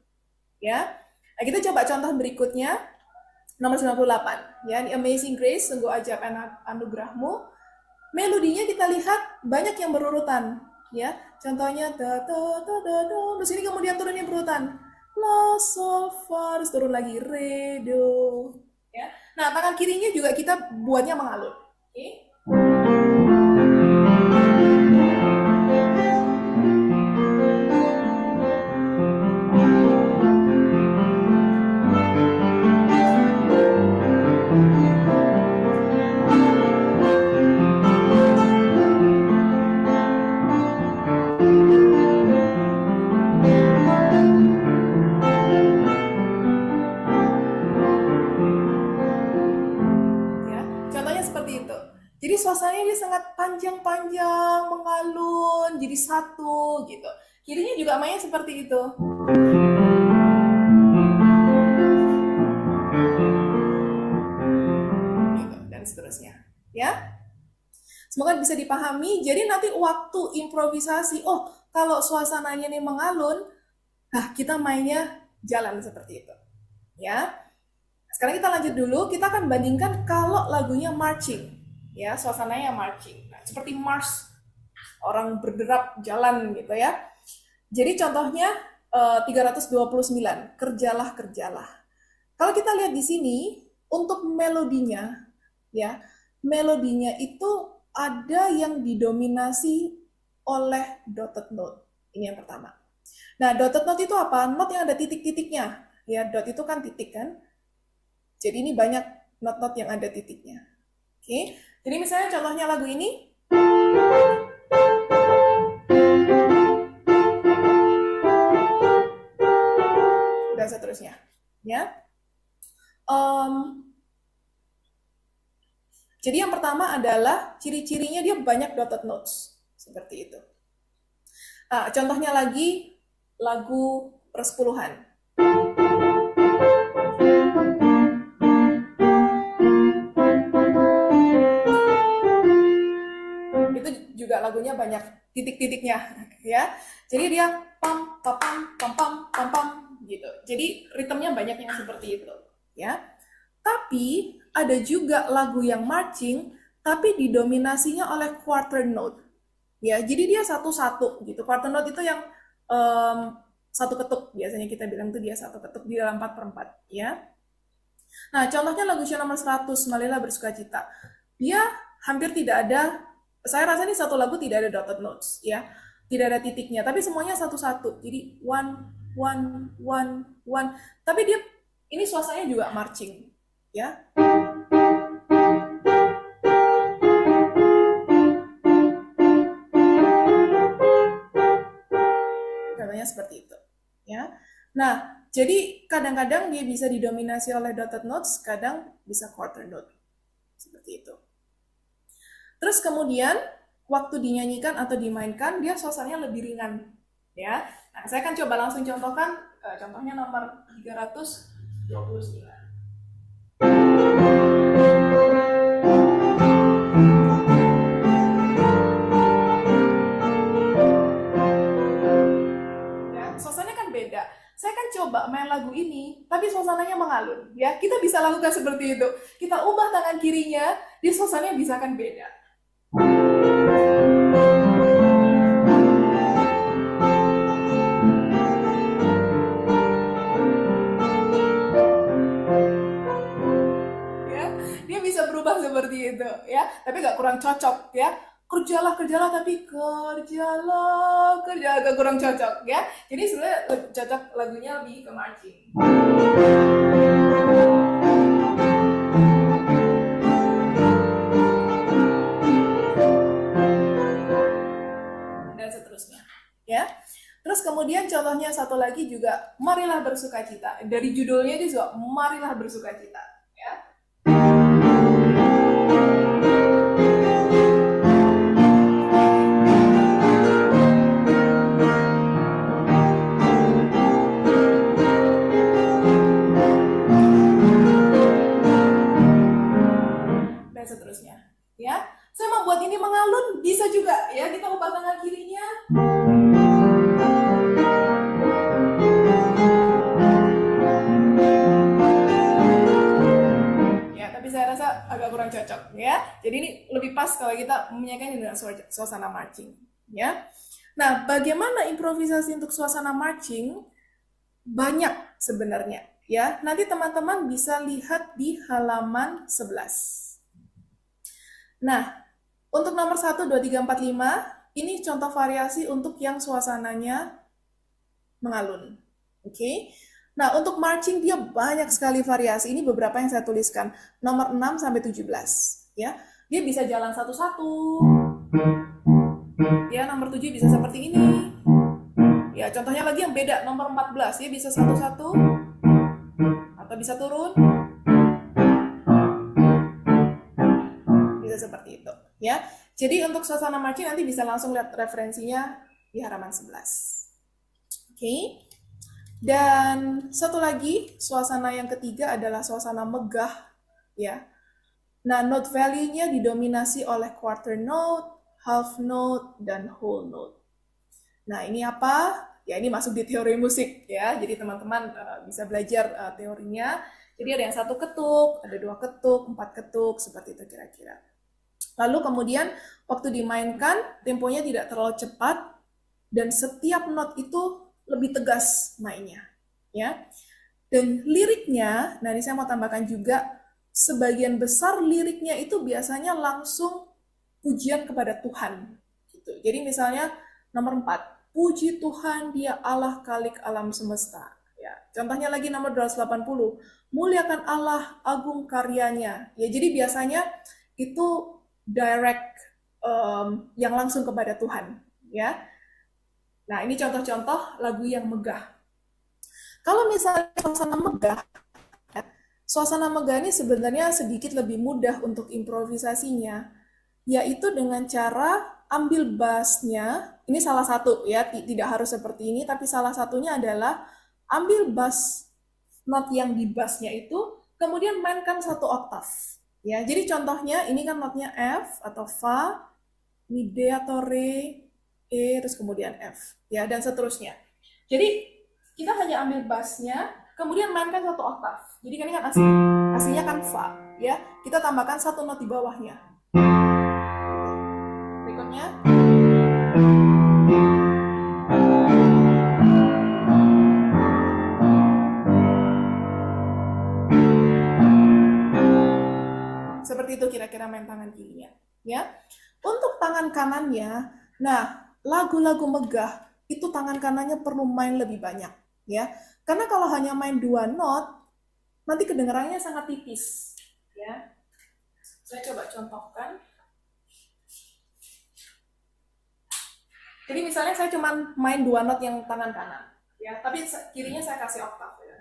ya. Nah, kita coba contoh berikutnya, nomor 98, ya. The Amazing Grace, sungguh ajaib anugerahmu. Melodinya kita lihat banyak yang berurutan, ya. Contohnya da da da da da, terus ini kemudian turunnya berurutan. La sol fa, terus turun lagi re do, ya. Nah, tangan kirinya juga kita buatnya mengalun. Oke. Ya, contohnya seperti itu. Jadi suasananya dia sangat panjang-panjang, mengalun, jadi satu gitu. Kirinya juga mainnya seperti itu. Gitu, dan seterusnya. Ya, semoga bisa dipahami. Jadi nanti waktu improvisasi, oh kalau suasananya ini mengalun, nah kita mainnya jalan seperti itu. Ya, sekarang kita lanjut dulu, kita akan bandingkan kalau lagunya marching, ya, suasananya marching. Nah, seperti march, orang berderap jalan gitu ya. Jadi contohnya 329, kerjalah kerjalah. Kalau kita lihat di sini, untuk melodinya, ya, melodinya itu ada yang didominasi oleh dotted note. Ini yang pertama. Nah, dotted note itu apa? Note yang ada titik-titiknya. Ya, dot itu kan titik kan. Jadi ini banyak not-not yang ada titiknya. Oke. Jadi misalnya contohnya lagu ini. Dan seterusnya. Ya. Jadi yang pertama adalah ciri-cirinya dia banyak dotted notes. Seperti itu. Nah, contohnya lagi lagu persepuluhan. Itu juga lagunya banyak titik-titiknya, ya. Jadi dia pam pam pam pam pam pam gitu. Jadi ritmenya banyak yang seperti itu, ya. Tapi ada juga lagu yang marching tapi didominasinya oleh quarter note. Ya, jadi dia satu-satu gitu. Quarter note itu yang satu ketuk, biasanya kita bilang itu dia satu ketuk di dalam 4/4, ya. Nah, contohnya lagu show nomor 100, Marilah Bersukacita. Dia hampir tidak ada, saya rasa ini satu lagu tidak ada dotted notes, ya. Tidak ada titiknya, tapi semuanya satu-satu. Jadi 1, one, one, one. Tapi dia ini suasananya juga marching, ya. Contohnya seperti itu, ya. Nah, jadi kadang-kadang dia bisa didominasi oleh dotted notes, kadang bisa quarter note. Seperti itu. Terus kemudian waktu dinyanyikan atau dimainkan dia suasananya lebih ringan, ya. Nah, saya akan coba langsung contohkan, contohnya nomor 329. Ya, suasananya kan beda. Saya akan coba main lagu ini, tapi suasananya mengalun, ya. Kita bisa lakukan seperti itu. Kita ubah tangan kirinya, di suasananya bisa kan beda. Ya, dia bisa berubah seperti itu, ya. Tapi nggak kurang cocok, ya. Kerjalah, tapi kerjalah, agak kurang cocok, ya. Jadi sebenarnya cocok lagunya lebih ke marching. Dan seterusnya, ya. Terus kemudian contohnya satu lagi juga, marilah bersukacita. Dari judulnya dia juga marilah bersukacita, ya. Dan seterusnya, ya. Saya mau buat ini mengalun, bisa juga, ya. Kita ubah tangan kirinya. Ya, tapi saya rasa agak kurang cocok, ya. Jadi ini lebih pas kalau kita menyanyikan dengan suasana marching, ya. Nah, bagaimana improvisasi untuk suasana marching? Banyak sebenarnya, ya. Nanti teman-teman bisa lihat di halaman 11. Nah, untuk nomor 1, 2, 3, 4, 5, ini contoh variasi untuk yang suasananya mengalun. Oke. Nah, untuk marching dia banyak sekali variasi. Ini beberapa yang saya tuliskan. Nomor 6 sampai 17, ya. Dia bisa jalan satu-satu. Ya, nomor 7 bisa seperti ini. Ya, contohnya lagi yang beda, nomor 14, dia bisa satu-satu atau bisa turun. Bisa seperti itu, ya. Jadi untuk suasana marching nanti bisa langsung lihat referensinya di halaman 11. Oke. Dan satu lagi, suasana yang ketiga adalah suasana megah, ya. Nah, note value-nya didominasi oleh quarter note, half note, dan whole note. Nah, ini apa? Ya, ini masuk di teori musik, ya. Jadi teman-teman bisa belajar teorinya. Jadi ada yang 1 ketuk, ada 2 ketuk, 4 ketuk, seperti itu kira-kira. Lalu kemudian waktu dimainkan, temponya tidak terlalu cepat, dan setiap not itu lebih tegas mainnya, ya. Dan liriknya, nah ini saya mau tambahkan juga, sebagian besar liriknya itu biasanya langsung pujian kepada Tuhan, gitu. Jadi misalnya nomor 4, puji Tuhan dia Allah Khalik alam semesta, ya. Contohnya lagi nomor 280, muliakan Allah agung karyanya, ya. Jadi biasanya itu direct yang langsung kepada Tuhan, ya. Nah, ini contoh-contoh lagu yang megah. Kalau misalnya suasana megah ini sebenarnya sedikit lebih mudah untuk improvisasinya, yaitu dengan cara ambil bassnya. Ini salah satu, ya, tidak harus seperti ini, tapi salah satunya adalah ambil bass not yang di bassnya itu, kemudian mainkan 1 oktav. Ya, jadi contohnya ini kan notnya F atau Fa, ini D atau Re, E, terus kemudian F, ya, dan seterusnya. Jadi kita hanya ambil bassnya, kemudian mainkan 1 oktav. Jadi kan ini kan aslinya kan Fa, ya. Kita tambahkan 1 not di bawahnya. Berikutnya. Seperti itu kira-kira main tangan kirinya, ya. Untuk tangan kanannya, nah, lagu-lagu megah itu tangan kanannya perlu main lebih banyak, ya. Karena kalau hanya main 2 not, nanti kedengarannya sangat tipis, ya. Saya coba contohkan. Jadi misalnya saya cuma main 2 not yang tangan kanan, ya, tapi kirinya saya kasih oktav, ya.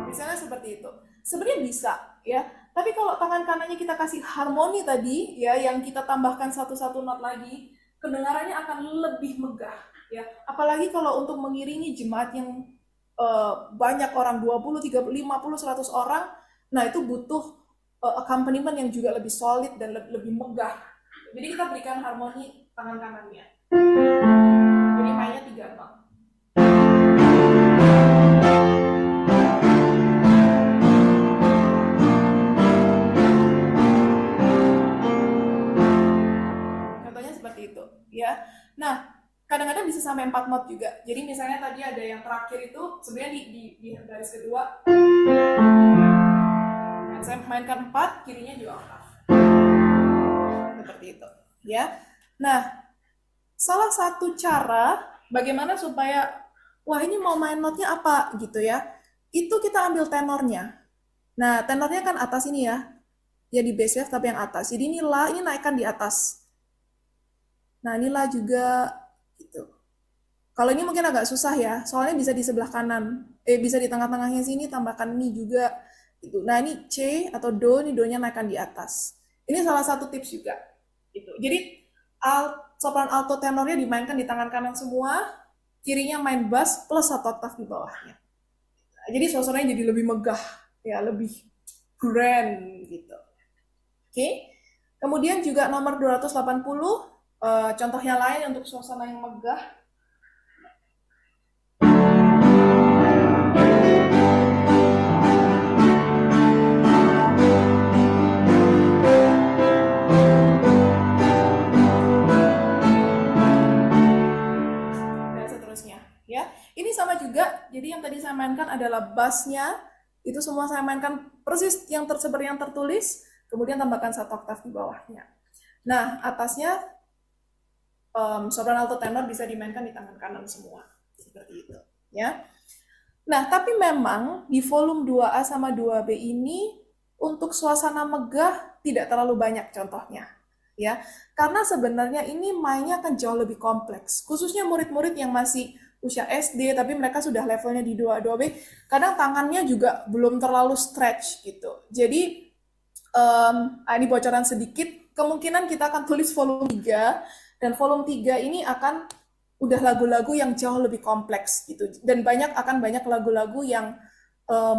Misalnya seperti itu. Sebenarnya bisa, ya. Tapi kalau tangan kanannya kita kasih harmoni tadi, ya, yang kita tambahkan satu-satu not lagi, kedengarannya akan lebih megah, ya. Apalagi kalau untuk mengiringi jemaat yang banyak orang, 20, 30, 50, 100 orang, nah itu butuh accompaniment yang juga lebih solid dan lebih megah. Jadi kita berikan harmoni tangan kanannya. Jadi mainnya 3 not. Contohnya seperti itu, ya. Nah, kadang-kadang bisa sampai 4 not juga. Jadi misalnya tadi ada yang terakhir itu sebenarnya di garis kedua. Dan saya mainkan 4, kirinya juga oktav. Seperti itu, ya. Nah, salah satu cara bagaimana supaya wah ini mau main notnya apa gitu ya. Itu kita ambil tenornya. Nah, tenornya kan atas ini ya. Ya di bass wave tapi yang atas. Jadi ini la ini naikkan di atas. Nah, ini la juga gitu. Kalau ini mungkin agak susah ya, soalnya bisa di sebelah kanan. Bisa di tengah-tengahnya sini tambahkan mi juga. Gitu. Nah, ini C atau do, ini do-nya naikkan di atas. Ini salah satu tips juga. Gitu. Jadi sopran alto tenornya dimainkan di tangan kanan semua, kirinya main bass plus 1 oktav di bawahnya. Nah, jadi suasananya jadi lebih megah, ya lebih grand gitu. Oke. Kemudian juga nomor 280, contoh yang lain untuk suasana yang megah. Dan seterusnya, ya. Ini sama juga, jadi yang tadi saya mainkan adalah bassnya, itu semua saya mainkan persis yang seperti yang tertulis, kemudian tambahkan 1 oktav di bawahnya. Nah, atasnya sopran alto tenor bisa dimainkan di tangan kanan semua, seperti itu, ya. Nah, tapi memang di volume 2A sama 2B ini untuk suasana megah tidak terlalu banyak contohnya, ya. Karena sebenarnya ini mainnya akan jauh lebih kompleks, khususnya murid-murid yang masih usia SD tapi mereka sudah levelnya di 2A 2B, kadang tangannya juga belum terlalu stretch gitu. Jadi ini bocoran sedikit, kemungkinan kita akan tulis volume 3, dan volume 3 ini akan udah lagu-lagu yang jauh lebih kompleks gitu. Dan akan banyak lagu-lagu yang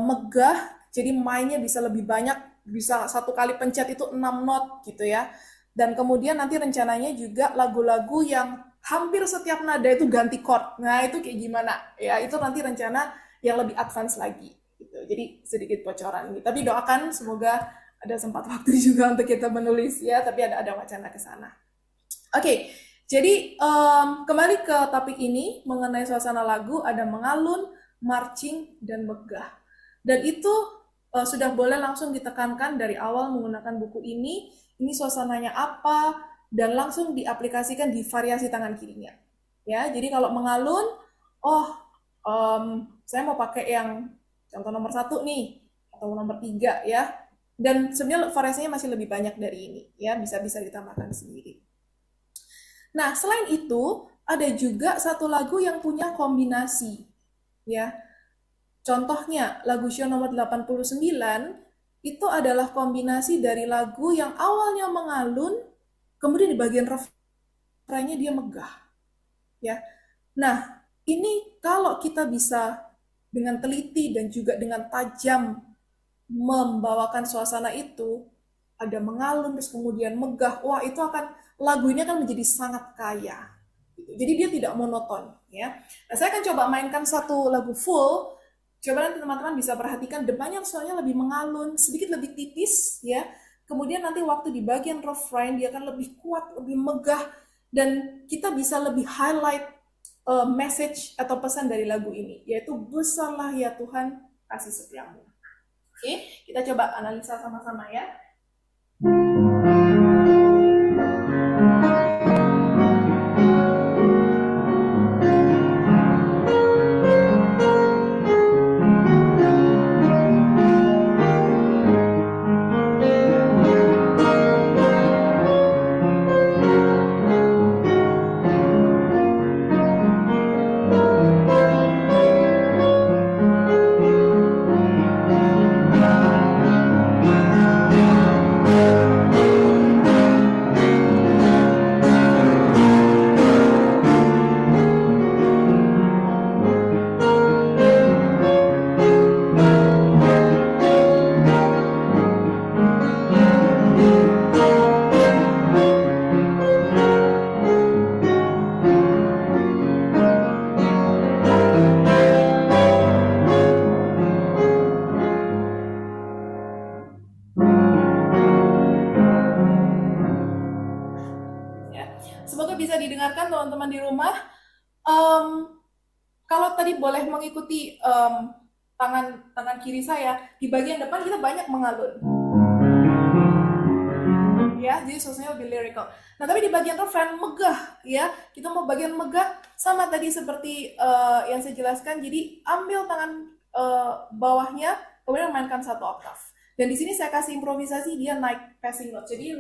megah, jadi mainnya bisa lebih banyak, bisa satu kali pencet itu 6 not gitu ya. Dan kemudian nanti rencananya juga lagu-lagu yang hampir setiap nada itu ganti chord. Nah, itu kayak gimana? Ya, itu nanti rencana yang lebih advance lagi gitu. Jadi sedikit bocoran gitu. Tapi doakan semoga ada sempat waktu juga untuk kita menulis ya, tapi ada wacana ke sana. Oke, jadi kembali ke topik ini mengenai suasana lagu, ada mengalun, marching, dan megah. Dan itu sudah boleh langsung ditekankan dari awal menggunakan buku ini suasananya apa, dan langsung diaplikasikan di variasi tangan kirinya. Ya, jadi kalau mengalun, saya mau pakai yang contoh nomor 1 nih, atau nomor 3 ya. Dan sebenarnya variasinya masih lebih banyak dari ini, ya bisa ditambahkan sendiri. Nah, selain itu ada juga satu lagu yang punya kombinasi, ya. Contohnya lagu Show nomor 89 itu adalah kombinasi dari lagu yang awalnya mengalun, kemudian di bagian refrainnya dia megah, ya. Nah, ini kalau kita bisa dengan teliti dan juga dengan tajam membawakan suasana itu, ada mengalun terus kemudian megah, wah itu lagu ini akan menjadi sangat kaya. Jadi dia tidak monoton, ya. Nah, saya akan coba mainkan satu lagu full. Coba nanti teman-teman bisa perhatikan depannya soalnya lebih mengalun, sedikit lebih tipis, ya. Kemudian nanti waktu di bagian refrain dia akan lebih kuat, lebih megah, dan kita bisa lebih highlight message atau pesan dari lagu ini, yaitu besarlah ya Tuhan kasih setiamu. Oke, kita coba analisa sama-sama ya. Semoga bisa didengarkan teman-teman di rumah. Kalau tadi boleh mengikuti tangan kiri saya, di bagian depan kita banyak mengalun. Ya, jadi suasananya lebih lyrical. Nah, tapi di bagian refrain megah, ya. Kita mau bagian megah sama tadi seperti yang saya jelaskan. Jadi ambil tangan bawahnya, kemudian mainkan satu oktav. Dan di sini saya kasih improvisasi dia naik passing note. Jadi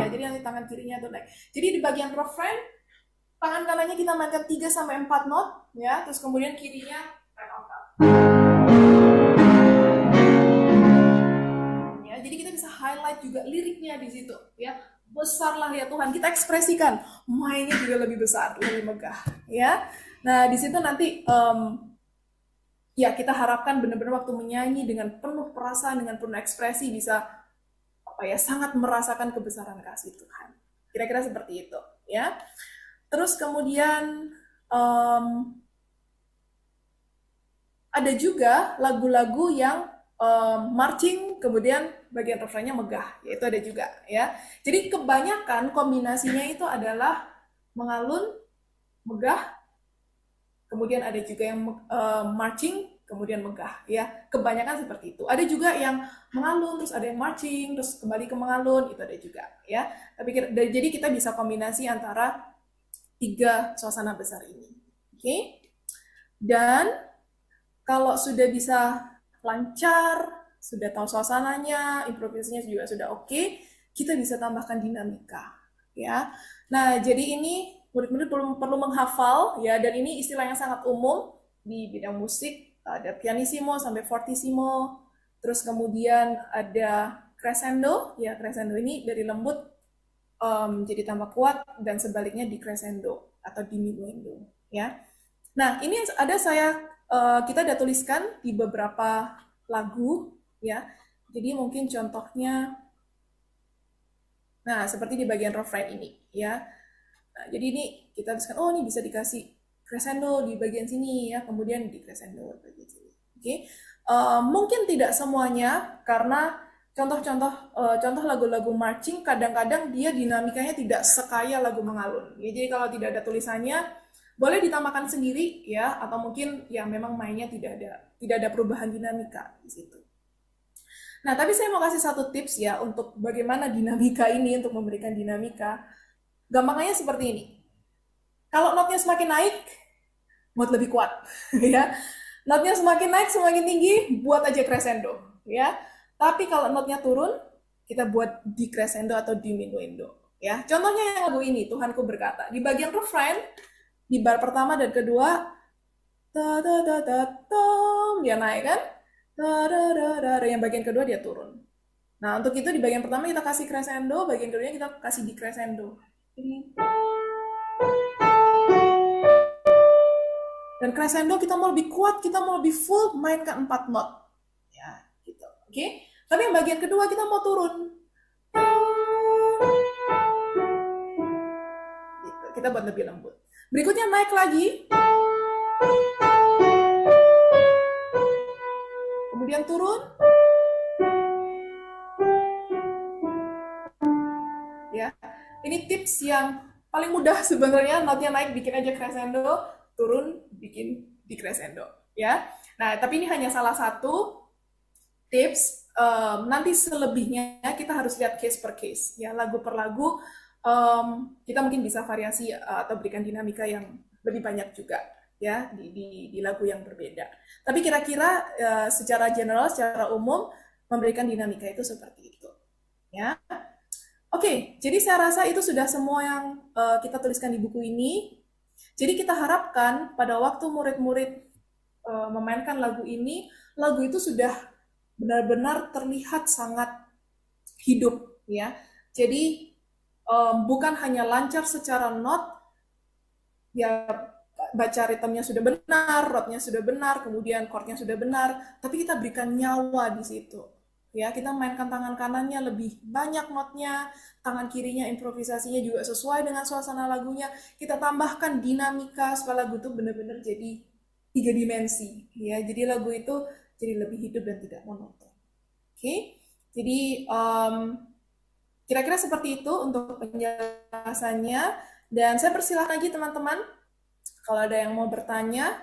ya, jadi nanti tangan kirinya itu naik. Jadi di bagian refrain, tangan kanannya kita mainkan 3 sampai 4 not, ya. Terus kemudian kirinya naik oktav. Jadi kita bisa highlight juga liriknya di situ, ya. Besarlah ya Tuhan, kita ekspresikan, mainnya juga lebih besar, lebih megah, ya. Nah, di situ nanti ya kita harapkan benar-benar waktu menyanyi dengan penuh perasaan, dengan penuh ekspresi bisa sangat merasakan kebesaran kasih Tuhan. Kira-kira seperti itu, ya. Terus kemudian ada juga lagu-lagu yang marching, kemudian bagian refrainnya megah, yaitu ada juga, ya. Jadi kebanyakan kombinasinya itu adalah mengalun, megah, kemudian ada juga yang marching, kemudian megah, ya. Kebanyakan seperti itu. Ada juga yang mengalun, terus ada yang marching, terus kembali ke mengalun, itu ada juga, ya. Tapi jadi kita bisa kombinasi antara 3 suasana besar ini, oke? Dan kalau sudah bisa lancar, sudah tahu suasananya, improvisasinya juga sudah oke, kita bisa tambahkan dinamika, ya. Nah, jadi ini murid-murid perlu menghafal, ya, dan ini istilah yang sangat umum di bidang musik, ada pianissimo sampai fortissimo, terus kemudian ada crescendo, ya. Crescendo ini dari lembut jadi tambah kuat, dan sebaliknya di crescendo atau diminuendo, ya. Nah, ini ada kita udah tuliskan di beberapa lagu, ya. Jadi mungkin contohnya, nah seperti di bagian refrain ini, ya. Nah, jadi ini kita tuliskan, oh ini bisa dikasih crescendo di bagian sini, ya. Kemudian di crescendo di bagian sini, oke. Mungkin tidak semuanya, karena contoh lagu-lagu marching kadang-kadang dia dinamikanya tidak sekaya lagu mengalun. Ya, jadi kalau tidak ada tulisannya, boleh ditambahkan sendiri, ya, atau mungkin ya memang mainnya tidak ada perubahan dinamika di situ. Nah, tapi saya mau kasih satu tips, ya, untuk bagaimana dinamika ini, untuk memberikan dinamika. Gampangnya seperti ini. Kalau notnya semakin naik, buat lebih kuat, ya. Notnya semakin naik, semakin tinggi, buat aja crescendo, ya. Tapi kalau notnya turun, kita buat di crescendo atau diminuendo, ya. Contohnya yang lagu ini, Tuhanku berkata. Di bagian refrain, di bar pertama dan kedua, dia naik kan, yang bagian kedua dia turun. Nah, untuk itu di bagian pertama kita kasih crescendo, bagian keduanya kita kasih di crescendo. Dan crescendo kita mau lebih kuat, kita mau lebih full, mainkan 4 not. Ya, gitu. Oke? Tapi yang bagian kedua kita mau turun. Gitu. Kita buat lebih lembut. Berikutnya naik lagi. Kemudian turun. Ya. Ini tips yang paling mudah sebenarnya, notnya naik bikin aja crescendo, turun bikin di crescendo. ya. Nah, tapi ini hanya salah satu tips. Nanti selebihnya kita harus lihat case per case, ya, lagu per lagu. Kita mungkin bisa variasi atau berikan dinamika yang lebih banyak juga, ya, di lagu yang berbeda. Tapi kira-kira secara general, secara umum memberikan dinamika itu seperti itu, ya. Oke, jadi saya rasa itu sudah semua yang kita tuliskan di buku ini. Jadi kita harapkan pada waktu murid-murid memainkan lagu ini, lagu itu sudah benar-benar terlihat sangat hidup, ya. Jadi bukan hanya lancar secara not, ya, baca ritmenya sudah benar, rotnya sudah benar, kemudian chordnya sudah benar, tapi kita berikan nyawa di situ. Ya, kita mainkan tangan kanannya lebih banyak notnya, tangan kirinya improvisasinya juga sesuai dengan suasana lagunya. Kita tambahkan dinamika supaya lagu itu benar-benar jadi 3 dimensi. Ya, jadi lagu itu jadi lebih hidup dan tidak monoton. Oke, jadi kira-kira seperti itu untuk penjelasannya. Dan saya persilahkan lagi teman-teman, kalau ada yang mau bertanya,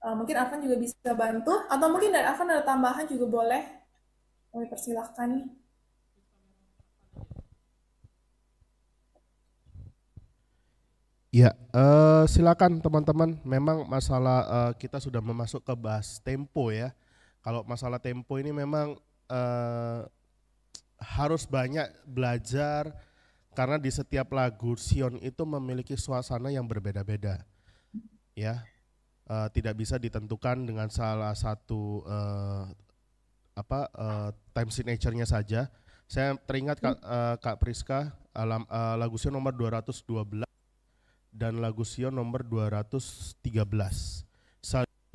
mungkin Arfan juga bisa bantu, atau mungkin dari Arfan ada tambahan juga boleh. Kami persilahkan. Ya, silakan teman-teman. Memang masalah kita sudah memasuk ke bahas tempo ya. Kalau masalah tempo ini memang harus banyak belajar karena di setiap lagu Sion itu memiliki suasana yang berbeda-beda. Ya, tidak bisa ditentukan dengan salah satu time signature-nya saja. Saya teringat Kak Priska lagu Sion nomor 212 dan lagu Sion nomor 213.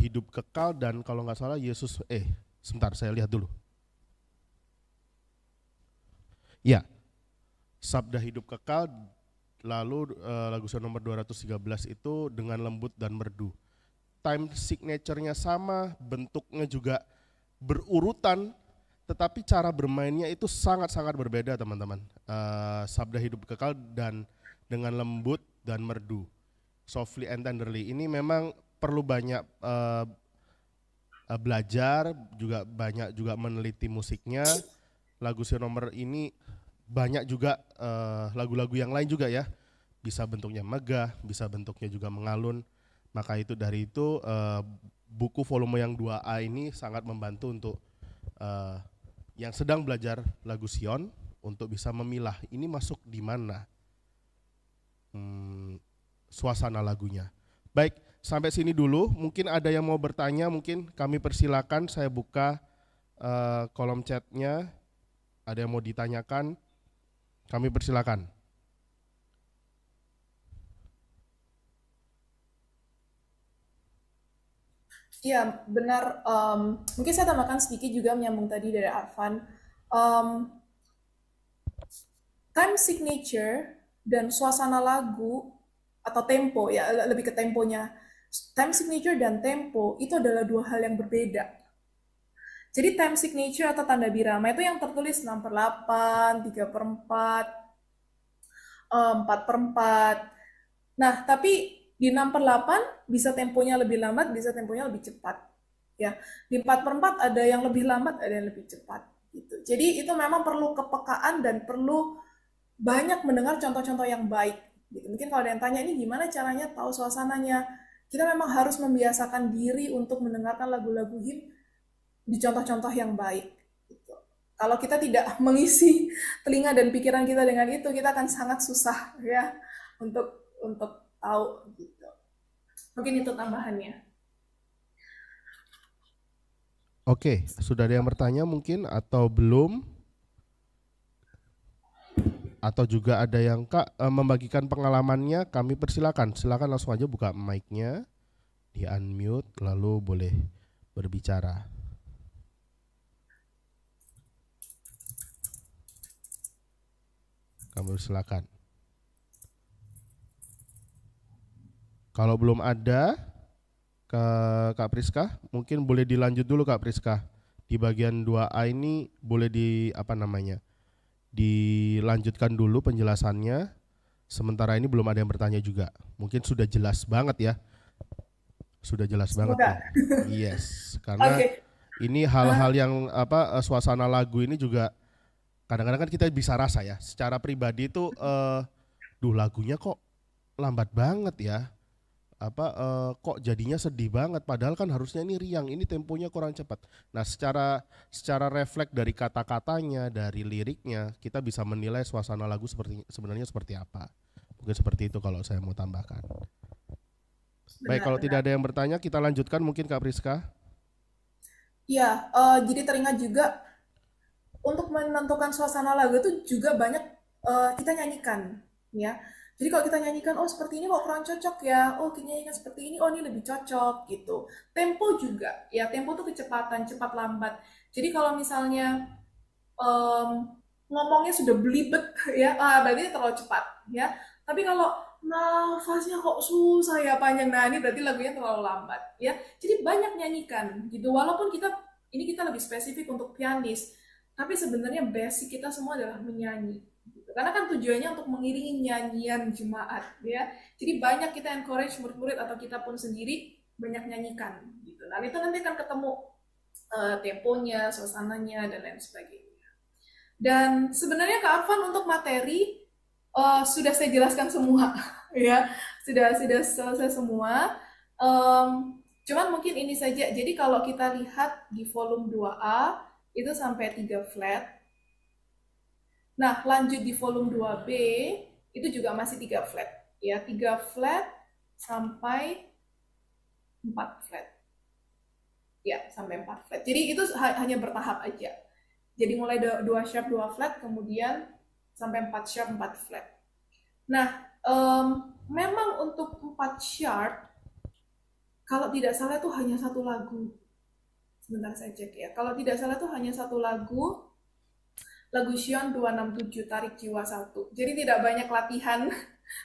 Hidup kekal dan kalau nggak salah Yesus sebentar saya lihat dulu. Ya, Sabda Hidup Kekal, lalu lagu Sion nomor 213 itu dengan lembut dan merdu. Time signature-nya sama, bentuknya juga berurutan, tetapi cara bermainnya itu sangat-sangat berbeda teman-teman. Sabda Hidup Kekal dan dengan lembut dan merdu, softly and tenderly, ini memang perlu banyak belajar, juga banyak juga meneliti musiknya. Lagu Sion nomor ini banyak juga lagu-lagu yang lain juga ya, bisa bentuknya megah, bisa bentuknya juga mengalun. Maka itu dari itu buku volume yang 2A ini sangat membantu untuk yang sedang belajar lagu Sion untuk bisa memilah ini masuk di mana suasana lagunya. Baik, sampai sini dulu. Mungkin ada yang mau bertanya, mungkin kami persilakan. Saya buka kolom chatnya. Ada yang mau ditanyakan, kami persilakan. Iya, benar. Mungkin saya tambahkan sedikit juga menyambung tadi dari Arfan. Time signature dan suasana lagu atau tempo, ya, lebih ke temponya. Time signature dan tempo itu adalah dua hal yang berbeda. Jadi time signature atau tanda birama itu yang tertulis 6/8, 3/4, 4/4. Nah, tapi di 6/8 bisa temponya lebih lambat, bisa temponya lebih cepat. Ya, di 4/4 ada yang lebih lambat, ada yang lebih cepat. Gitu. Jadi itu memang perlu kepekaan dan perlu banyak mendengar contoh-contoh yang baik. Gitu. Mungkin kalau ada yang tanya ini gimana caranya tahu suasananya, kita memang harus membiasakan diri untuk mendengarkan lagu-lagu hit di contoh-contoh yang baik. Gitu. Kalau kita tidak mengisi telinga dan pikiran kita dengan itu, kita akan sangat susah ya untuk tahu. Gitu. Mungkin itu tambahannya. Oke, sudah ada yang bertanya mungkin atau belum? Atau juga ada yang membagikan pengalamannya, kami persilakan. Silakan langsung aja buka mic-nya, di unmute, lalu boleh berbicara. Kami silakan. Kalau belum ada, Kak Priska, mungkin boleh dilanjut dulu Kak Priska. Di bagian 2A ini boleh dilanjutkan dulu penjelasannya. Sementara ini belum ada yang bertanya juga. Mungkin sudah jelas banget ya. Sudah jelas banget Semoga. nih. Yes, karena Oke. ini hal-hal yang suasana lagu ini juga kadang-kadang kan kita bisa rasa ya. Secara pribadi itu duh lagunya kok lambat banget ya. Kok jadinya sedih banget padahal kan harusnya ini riang, ini temponya kurang cepat. Nah, secara refleks dari kata-katanya, dari liriknya, kita bisa menilai suasana lagu sebenarnya seperti apa. Mungkin seperti itu kalau saya mau tambahkan. Baik, kalau tidak Benar-benar. ada yang bertanya, kita lanjutkan mungkin Kak Priska. Ya, jadi teringat juga untuk menentukan suasana lagu itu juga banyak kita nyanyikan, ya. Jadi kalau kita nyanyikan, oh seperti ini kok kurang cocok ya, oh kita nyanyikan seperti ini, oh ini lebih cocok gitu. Tempo juga, ya tempo itu kecepatan, cepat lambat. Jadi kalau misalnya em, ngomongnya sudah belibet ya, berarti terlalu cepat, ya. Tapi kalau nafasnya kok susah ya panjang, nah ini berarti lagunya terlalu lambat, ya. Jadi banyak nyanyikan gitu, walaupun kita lebih spesifik untuk pianis, tapi sebenarnya basic kita semua adalah menyanyi. Gitu. Karena kan tujuannya untuk mengiringi nyanyian jemaat, ya. Jadi banyak kita encourage murid-murid atau kita pun sendiri banyak nyanyikan, gitu. Nah itu nanti akan ketemu temponya, suasananya dan lain sebagainya. Dan sebenarnya Kak Arfan untuk materi sudah saya jelaskan semua, ya sudah selesai semua. Cuman mungkin ini saja. Jadi kalau kita lihat di volume 2A itu sampai 3 flat. Nah, lanjut di volume 2B itu juga masih 3 flat. Ya, 3 flat sampai 4 flat. Ya, sampai 4 flat. Jadi itu hanya bertahap aja. Jadi mulai 2 sharp 2 flat, kemudian sampai 4 sharp 4 flat. Nah, memang untuk 4 sharp, kalau tidak salah itu hanya satu lagu. Sebentar saya cek ya. Kalau tidak salah itu hanya satu lagu Xion 267 Tarik Jiwa 1. Jadi tidak banyak latihan,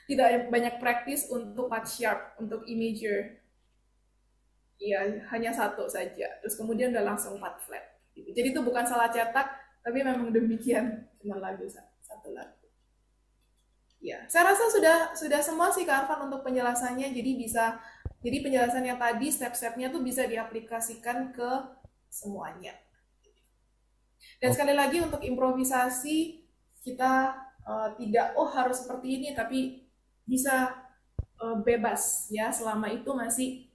tidak banyak praktis untuk 4 sharp, untuk E major. Iya, hanya satu saja. Terus kemudian udah langsung 4 flat. Jadi itu bukan salah cetak, tapi memang demikian, cuma lagu satu lagu. Ya, saya rasa sudah semua sih Kak Arfan untuk penjelasannya. Jadi penjelasannya tadi step-stepnya tuh bisa diaplikasikan ke semuanya. Dan Oh, sekali lagi untuk improvisasi kita tidak harus seperti ini, tapi bisa bebas ya selama itu masih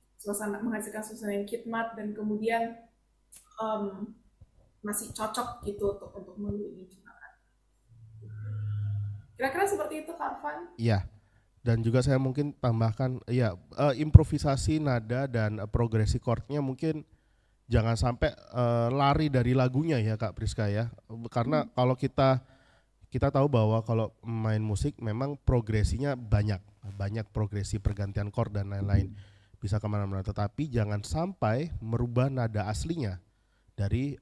menghasilkan suasana yang khidmat dan kemudian um, masih cocok gitu untuk mengiringi jemaat. Kira-kira seperti itu Kak Arfan. iya. Dan juga saya mungkin tambahkan, ya improvisasi nada dan progresi chordnya mungkin jangan sampai lari dari lagunya ya Kak Priska ya. Karena kalau kita tahu bahwa kalau main musik memang progresinya banyak progresi pergantian chord dan lain-lain bisa kemana-mana. Tetapi jangan sampai merubah nada aslinya dari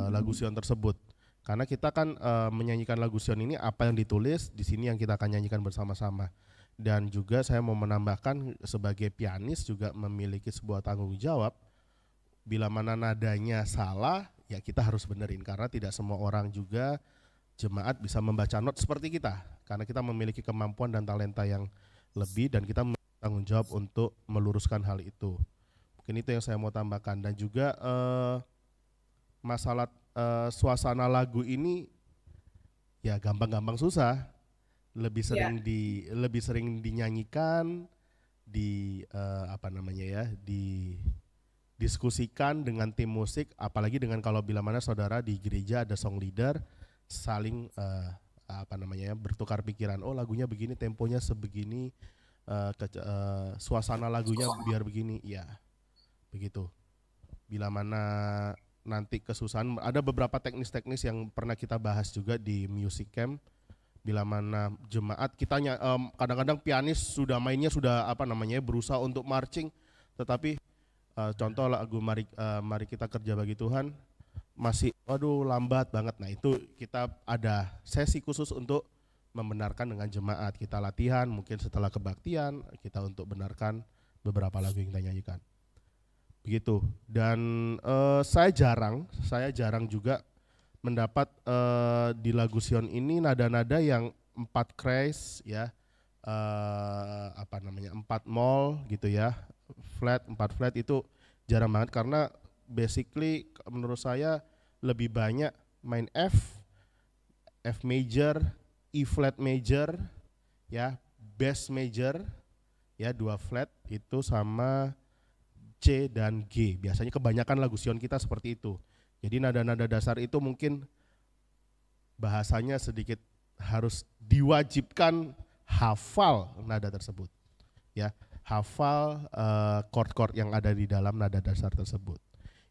lagu Sion tersebut. Karena kita kan menyanyikan lagu Sion ini apa yang ditulis di sini yang kita akan nyanyikan bersama-sama. Dan juga saya mau menambahkan sebagai pianis juga memiliki sebuah tanggung jawab. Bila mana nadanya salah, ya kita harus benerin karena tidak semua orang juga jemaat bisa membaca not seperti kita karena kita memiliki kemampuan dan talenta yang lebih dan kita memiliki tanggung jawab untuk meluruskan hal itu. Mungkin itu yang saya mau tambahkan dan juga masalah suasana lagu ini ya gampang-gampang susah, Ya, lebih sering dinyanyikan di diskusikan dengan tim musik, apalagi dengan kalau bila mana saudara di gereja ada song leader saling bertukar pikiran. Oh lagunya begini, temponya sebegini, suasana lagunya biar begini, ya begitu. Bila mana nanti kesusahan, ada beberapa teknis-teknis yang pernah kita bahas juga di music camp. Bila mana jemaat kadang-kadang pianis sudah mainnya sudah berusaha untuk marching, tetapi contoh lagu mari kita kerja bagi Tuhan masih lambat banget. Nah itu kita ada sesi khusus untuk membenarkan dengan jemaat. Kita latihan mungkin setelah kebaktian kita untuk benarkan beberapa lagu yang kita nyanyikan begitu. Dan saya jarang juga mendapat di lagu Sion ini nada-nada yang 4 kres ya, 4 mol gitu ya, flat, 4 flat itu jarang banget karena basically menurut saya lebih banyak main F major, E flat major, ya, bass major, ya 2 flat itu sama C dan G. Biasanya kebanyakan lagu Sion kita seperti itu. Jadi nada-nada dasar itu mungkin bahasanya sedikit harus diwajibkan hafal nada tersebut, ya, hafal chord-chord yang ada di dalam nada dasar tersebut.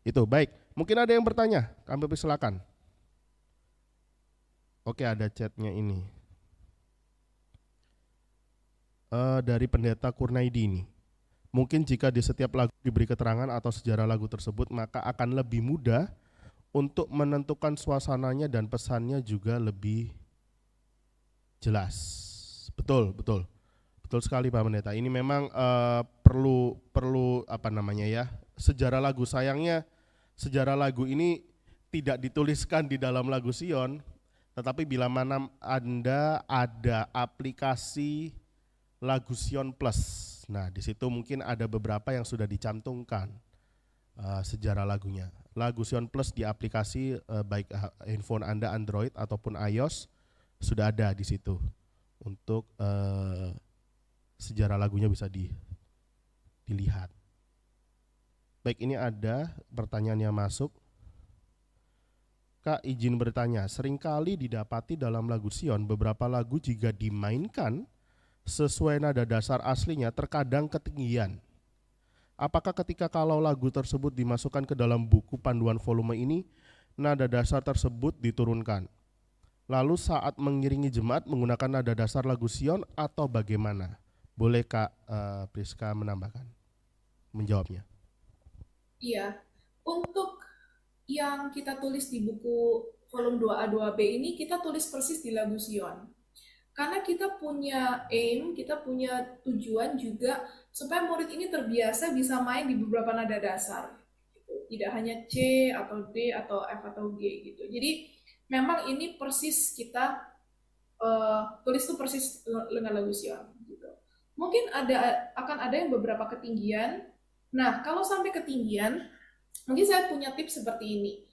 Itu baik. Mungkin ada yang bertanya, kami persilakan. Oke, ada chatnya ini. Dari Pendeta Kurnaidi ini. Mungkin jika di setiap lagu diberi keterangan atau sejarah lagu tersebut, maka akan lebih mudah untuk menentukan suasananya dan pesannya juga lebih jelas. Betul, betul. Betul sekali Pak Pendeta. Ini memang perlu apa namanya ya, sejarah lagu. Sayangnya sejarah lagu ini tidak dituliskan di dalam lagu Sion, tetapi bila mana Anda ada aplikasi lagu Sion Plus, nah di situ mungkin ada beberapa yang sudah dicantumkan sejarah lagunya. Lagu Sion Plus di aplikasi baik handphone Anda Android ataupun iOS sudah ada di situ untuk sejarah lagunya bisa dilihat. Baik, ini ada pertanyaan yang masuk. Kak, izin bertanya, seringkali didapati dalam lagu Sion beberapa lagu jika dimainkan sesuai nada dasar aslinya terkadang ketinggian. Apakah ketika kalau lagu tersebut dimasukkan ke dalam buku panduan volume ini, nada dasar tersebut diturunkan? Lalu saat mengiringi jemaat menggunakan nada dasar lagu Sion atau bagaimana? Boleh Kak Priska menjawabnya? Iya, untuk yang kita tulis di buku volume 2A 2B ini kita tulis persis di lagu Sion. Karena kita punya aim, kita punya tujuan juga supaya murid ini terbiasa bisa main di beberapa nada dasar. Tidak hanya C atau D atau F atau G gitu. Jadi memang ini persis kita tulis itu persis dengan lagu Sion. Gitu. Mungkin akan ada yang beberapa ketinggian. Nah, kalau sampai ketinggian, mungkin saya punya tips seperti ini.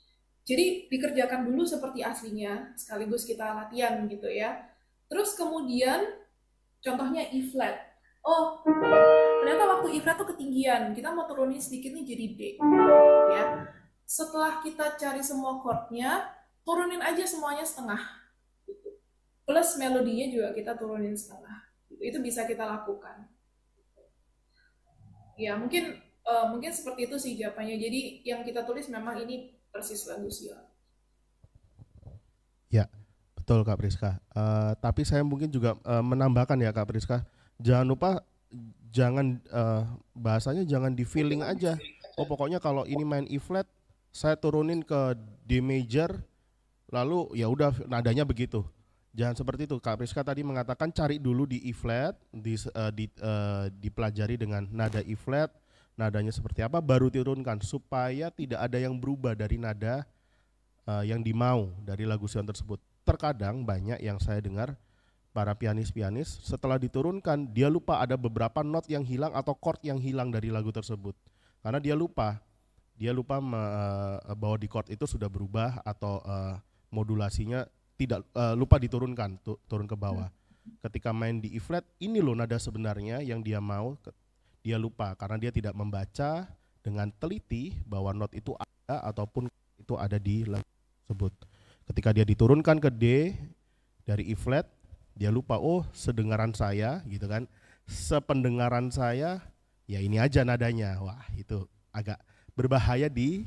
Jadi dikerjakan dulu seperti aslinya, sekaligus kita latihan gitu ya. Terus kemudian contohnya E flat. Oh, ternyata waktu E flat tuh ketinggian. Kita mau turunin sedikit nih jadi D. Ya. Setelah kita cari semua chordnya, turunin aja semuanya setengah. Plus melodinya juga kita turunin setengah. Itu bisa kita lakukan. Ya, mungkin seperti itu sih jawabannya. Jadi yang kita tulis memang ini persis lagu Sion. Ya, betul Kak Priska. Tapi saya mungkin juga menambahkan ya Kak Priska, jangan lupa bahasanya jangan di feeling aja. Oh pokoknya kalau ini main E flat, saya turunin ke D major, lalu ya udah nadanya begitu. Jangan seperti itu. Kak Priska tadi mengatakan cari dulu di E flat, dipelajari dengan nada E flat, nadanya seperti apa, baru turunkan supaya tidak ada yang berubah dari nada yang dimau dari lagu Sion tersebut. Terkadang banyak yang saya dengar para pianis setelah diturunkan dia lupa ada beberapa not yang hilang atau chord yang hilang dari lagu tersebut karena dia lupa bahwa di chord itu sudah berubah atau modulasinya tidak lupa diturunkan turun ke bawah. Ketika main di E flat, ini loh nada sebenarnya yang dia mau, dia lupa karena dia tidak membaca dengan teliti bahwa not itu ada ataupun itu ada di lagu tersebut. Ketika dia diturunkan ke D dari E flat, dia lupa, oh sedengaran saya gitu kan, sependengaran saya ya ini aja nadanya. Wah itu agak berbahaya di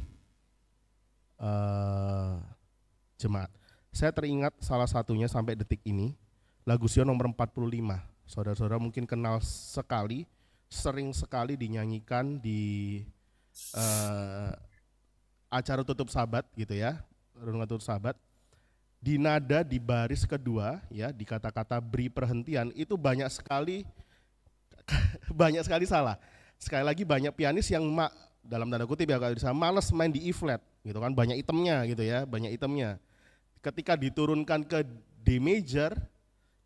jemaat. Saya teringat salah satunya sampai detik ini, lagu Sion nomor 45. Saudara-saudara mungkin kenal sekali, sering sekali dinyanyikan di acara tutup sabat gitu ya, renungan tutup sabat. Di nada di baris kedua ya, di kata-kata beri perhentian itu banyak sekali salah. Sekali lagi banyak pianis yang dalam tanda kutip ya kalau bisa males main di E flat gitu kan, banyak itemnya gitu ya, banyak itemnya. Ketika diturunkan ke D major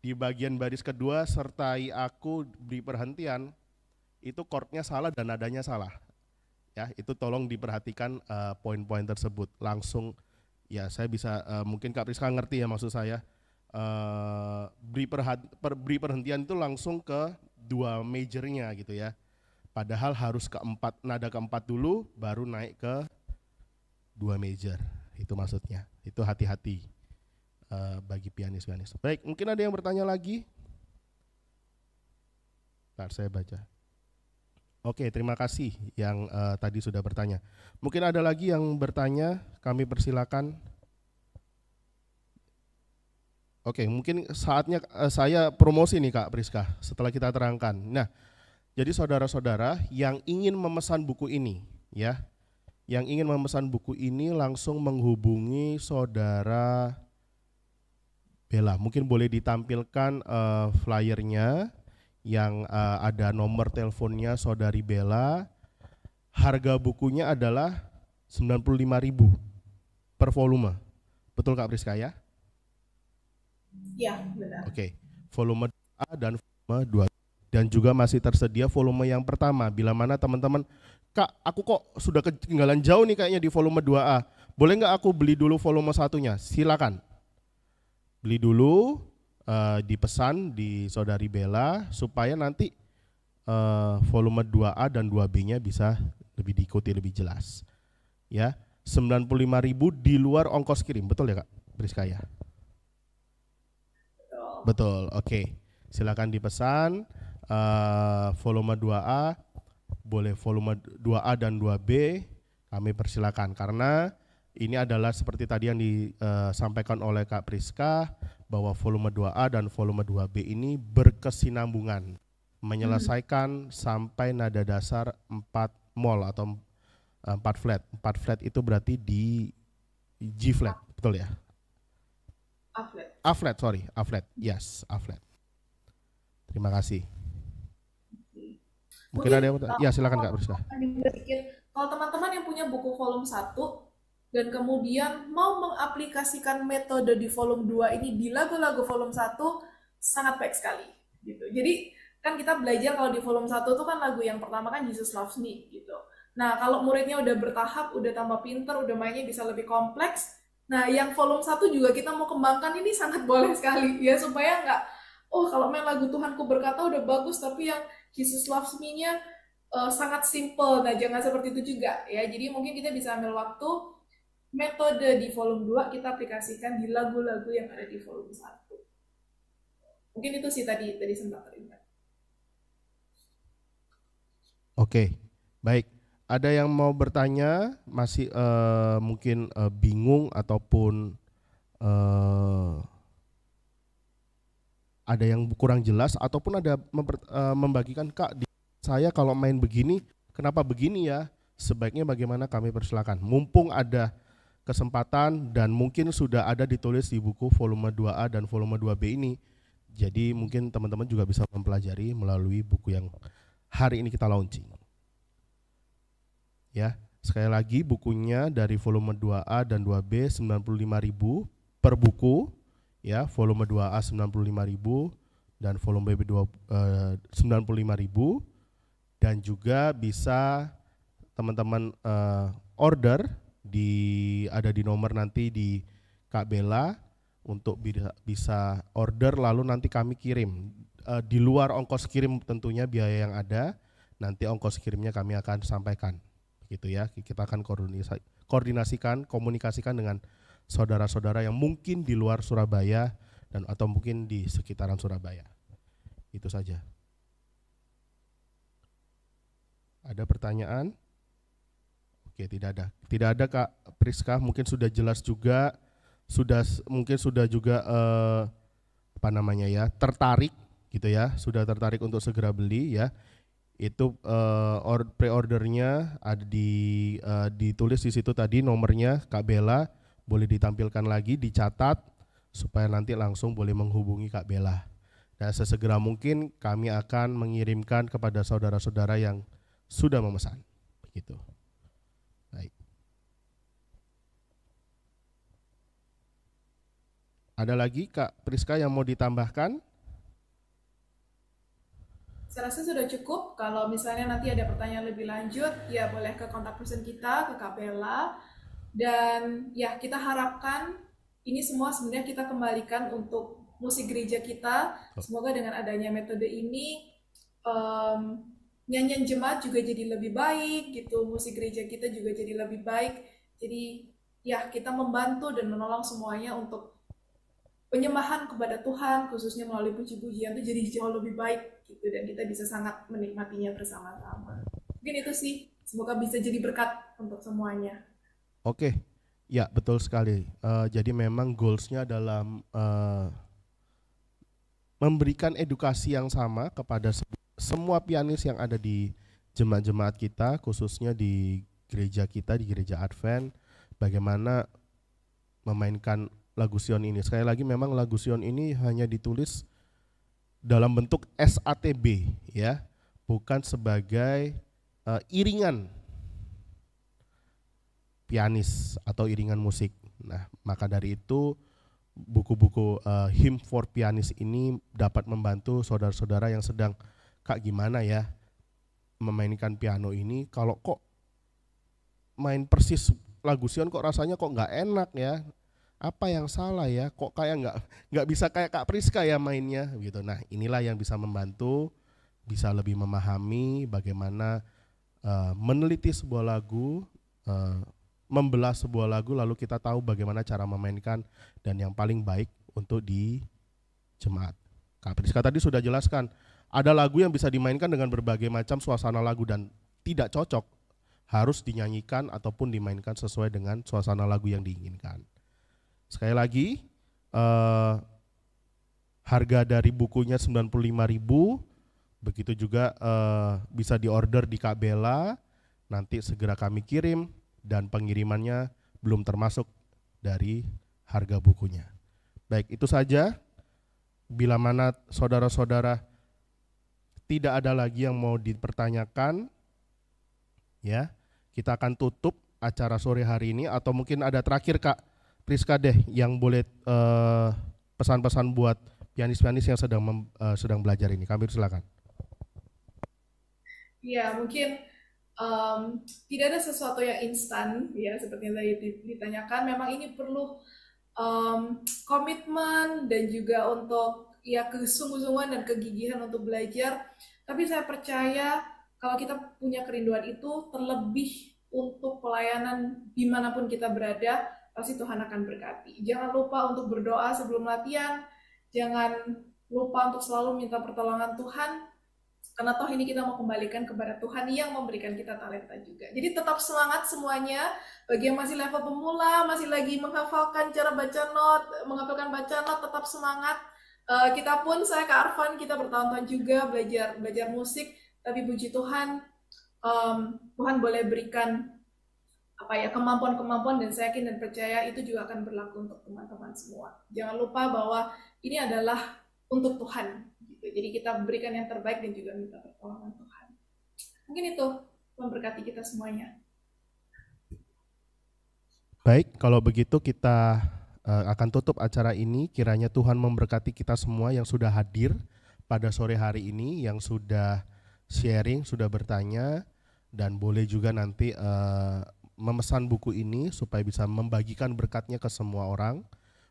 di bagian baris kedua sertai aku beri perhentian, itu chordnya salah dan nadanya salah. Ya, itu tolong diperhatikan poin-poin tersebut. Langsung ya saya bisa mungkin Kak Priska ngerti ya maksud saya. Beri perhentian itu langsung ke dua majornya gitu ya. Padahal harus keempat, nada keempat dulu baru naik ke dua major. Itu maksudnya. Itu hati-hati bagi pianis-pianis. Baik, mungkin ada yang bertanya lagi? Ntar saya baca. Oke, terima kasih yang tadi sudah bertanya. Mungkin ada lagi yang bertanya, kami persilakan. Oke, mungkin saatnya saya promosi nih Kak Priska setelah kita terangkan. Nah, jadi saudara-saudara yang ingin memesan buku ini ya, yang ingin memesan buku ini langsung menghubungi saudara Bella. Mungkin boleh ditampilkan flyernya yang ada nomor teleponnya saudari Bella. Harga bukunya adalah 95.000 per volume. Betul Kak Priska ya? Ya, benar. Oke. Volume A dan volume 2. Dan juga masih tersedia volume yang pertama. Bila mana teman-teman, Kak, aku kok sudah ketinggalan jauh nih kayaknya di volume 2A. Boleh nggak aku beli dulu volume 1-nya? Silakan. Beli dulu, dipesan di saudari Bella supaya nanti volume 2A dan 2B-nya bisa lebih diikuti lebih jelas. Ya, 95.000 di luar ongkos kirim, betul ya Kak Priska ya? Betul, oke. Silakan dipesan volume 2A, boleh volume 2A dan 2B, kami persilakan karena ini adalah seperti tadi yang disampaikan oleh Kak Priska bahwa volume 2A dan volume 2B ini berkesinambungan, menyelesaikan sampai nada dasar 4 mol atau 4 flat. 4 flat itu berarti di G flat, betul ya? A flat. A flat, sorry, A flat. Yes, A flat. Terima kasih. Mungkin ada yang ya silakan Kak Priska. Kalau teman-teman yang punya buku volume 1 dan kemudian mau mengaplikasikan metode di volume 2 ini di lagu-lagu volume 1 sangat baik sekali gitu. Jadi kan kita belajar kalau di volume 1 itu kan lagu yang pertama kan Jesus Loves Me gitu. Nah, kalau muridnya udah bertahap, udah tambah pinter, udah mainnya bisa lebih kompleks. Nah, yang volume 1 juga kita mau kembangkan ini sangat boleh sekali ya supaya nggak kalau main lagu Tuhanku berkata udah bagus tapi yang Jesus Loves Me-nya sangat simple. Nah, jangan seperti itu juga ya. Jadi mungkin kita bisa ambil waktu metode di volume 2 kita aplikasikan di lagu-lagu yang ada di volume 1. Mungkin itu sih tadi sempat teringat. Oke, baik. Ada yang mau bertanya, masih mungkin bingung ataupun ada yang kurang jelas ataupun ada membagikan Kak, saya kalau main begini, kenapa begini ya? Sebaiknya bagaimana, kami persilakan. Mumpung ada kesempatan dan mungkin sudah ada ditulis di buku volume 2A dan volume 2B ini. Jadi mungkin teman-teman juga bisa mempelajari melalui buku yang hari ini kita launching. Ya, sekali lagi bukunya dari volume 2A dan 2B 95.000 per buku. Ya, volume 2A 95.000 dan volume B 95.000, dan juga bisa teman-teman order ada di nomor nanti di Kak Bella untuk bisa order lalu nanti kami kirim di luar ongkos kirim tentunya biaya yang ada, nanti ongkos kirimnya kami akan sampaikan gitu ya. Kita akan koordinasikan, komunikasikan dengan saudara-saudara yang mungkin di luar Surabaya dan atau mungkin di sekitaran Surabaya. Itu saja. Ada pertanyaan? Oke, tidak ada. Tidak ada Kak Priska, mungkin sudah jelas juga, mungkin sudah juga tertarik gitu ya, sudah tertarik untuk segera beli ya. Itu pre-ordernya ada ditulis di situ tadi nomornya Kak Bella, boleh ditampilkan lagi, dicatat supaya nanti langsung boleh menghubungi Kak Bella. Dan sesegera mungkin kami akan mengirimkan kepada saudara-saudara yang sudah memesan. Begitu. Baik. Ada lagi Kak Priska yang mau ditambahkan? Saya rasa sudah cukup. Kalau misalnya nanti ada pertanyaan lebih lanjut, ya boleh ke kontak person kita, ke Kak Bella. Dan ya kita harapkan ini semua sebenarnya kita kembalikan untuk musik gereja kita. Semoga dengan adanya metode ini em, nyanyian jemaat juga jadi lebih baik gitu, musik gereja kita juga jadi lebih baik. Jadi ya kita membantu dan menolong semuanya untuk penyembahan kepada Tuhan khususnya melalui puji-pujian itu jadi jauh lebih baik gitu dan kita bisa sangat menikmatinya bersama-sama. Mungkin itu sih, semoga bisa jadi berkat untuk semuanya. Oke, ya betul sekali. Jadi memang goalsnya dalam memberikan edukasi yang sama kepada semua pianis yang ada di jemaat-jemaat kita, khususnya di gereja kita, di gereja Advent, bagaimana memainkan lagu Sion ini. Sekali lagi memang lagu Sion ini hanya ditulis dalam bentuk SATB ya, bukan sebagai iringan pianis atau iringan musik. Nah, maka dari itu buku-buku hymn for pianis ini dapat membantu saudara-saudara yang sedang, Kak gimana ya memainkan piano ini, kalau kok main persis lagu Sion kok rasanya kok nggak enak ya, apa yang salah ya, kok kayak nggak bisa kayak Kak Priska ya mainnya gitu. Nah inilah yang bisa membantu, bisa lebih memahami bagaimana meneliti sebuah lagu, membelah sebuah lagu, lalu kita tahu bagaimana cara memainkan dan yang paling baik untuk di jemaat. Kak Priska tadi sudah jelaskan, ada lagu yang bisa dimainkan dengan berbagai macam suasana lagu dan tidak cocok, harus dinyanyikan ataupun dimainkan sesuai dengan suasana lagu yang diinginkan. Sekali lagi, harga dari bukunya 95.000, begitu juga bisa diorder di Kak Bella, nanti segera kami kirim dan pengirimannya belum termasuk dari harga bukunya. Baik, itu saja. Bila mana saudara-saudara tidak ada lagi yang mau dipertanyakan, ya, kita akan tutup acara sore hari ini, atau mungkin ada terakhir Kak Priska deh yang boleh pesan-pesan buat pianis-pianis yang sedang belajar ini. Kami silakan. Ya, mungkin tidak ada sesuatu yang instan ya seperti yang tadi ditanyakan. Memang ini perlu komitmen dan juga untuk ya kesungguh-sungguhan dan kegigihan untuk belajar. Tapi saya percaya kalau kita punya kerinduan itu, terlebih untuk pelayanan dimanapun kita berada, pasti Tuhan akan berkati. Jangan lupa untuk berdoa sebelum latihan, jangan lupa untuk selalu minta pertolongan Tuhan, karena toh ini kita mau kembalikan kepada Tuhan yang memberikan kita talenta juga. Jadi tetap semangat semuanya. Bagi yang masih level pemula, masih lagi menghafalkan cara baca not, menghafalkan baca not, tetap semangat. Kita pun, saya ke Arvan, kita bertahun-tahun juga belajar musik. Tapi puji Tuhan, Tuhan boleh berikan apa ya kemampuan-kemampuan, dan saya yakin dan percaya itu juga akan berlaku untuk teman-teman semua. Jangan lupa bahwa ini adalah untuk Tuhan. Jadi kita berikan yang terbaik dan juga minta pertolongan Tuhan. Mungkin itu memberkati kita semuanya. Baik, kalau begitu kita akan tutup acara ini. Kiranya Tuhan memberkati kita semua yang sudah hadir pada sore hari ini, yang sudah sharing, sudah bertanya, dan boleh juga nanti memesan buku ini supaya bisa membagikan berkatnya ke semua orang,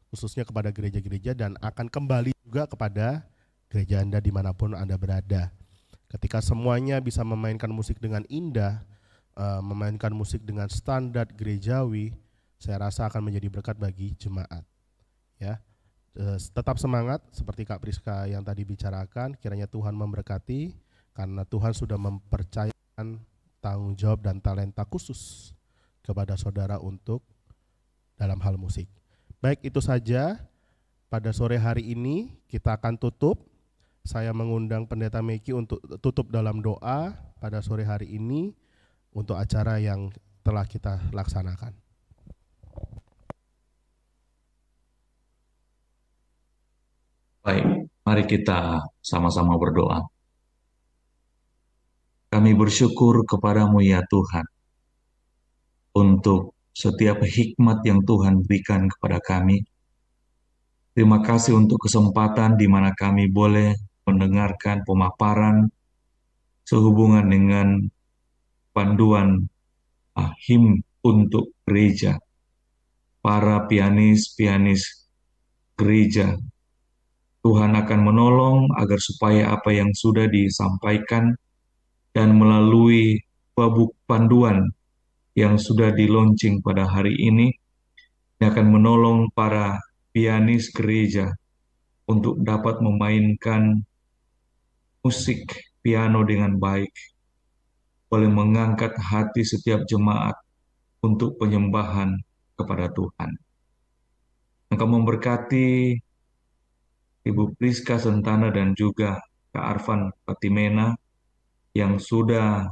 khususnya kepada gereja-gereja, dan akan kembali juga kepada gereja Anda dimanapun Anda berada. Ketika semuanya bisa memainkan musik dengan indah, memainkan musik dengan standar gerejawi, saya rasa akan menjadi berkat bagi jemaat. Ya, tetap semangat seperti Kak Priska yang tadi bicarakan. Kiranya Tuhan memberkati, karena Tuhan sudah mempercayakan tanggung jawab dan talenta khusus kepada saudara untuk dalam hal musik. Baik, itu saja pada sore hari ini. Kita akan tutup. Saya mengundang Pendeta Meki untuk tutup dalam doa pada sore hari ini untuk acara yang telah kita laksanakan. Baik, mari kita sama-sama berdoa. Kami bersyukur kepadamu ya Tuhan, untuk setiap hikmat yang Tuhan berikan kepada kami. Terima kasih untuk kesempatan di mana kami boleh mendengarkan pemaparan sehubungan dengan panduan him untuk gereja. Para pianis-pianis gereja, Tuhan akan menolong agar supaya apa yang sudah disampaikan dan melalui babuk panduan yang sudah di-launching pada hari ini akan menolong para pianis gereja untuk dapat memainkan musik piano dengan baik, boleh mengangkat hati setiap jemaat untuk penyembahan kepada Tuhan. Engkau memberkati Ibu Priska Sentana dan juga Kak Arfan Fatimena yang sudah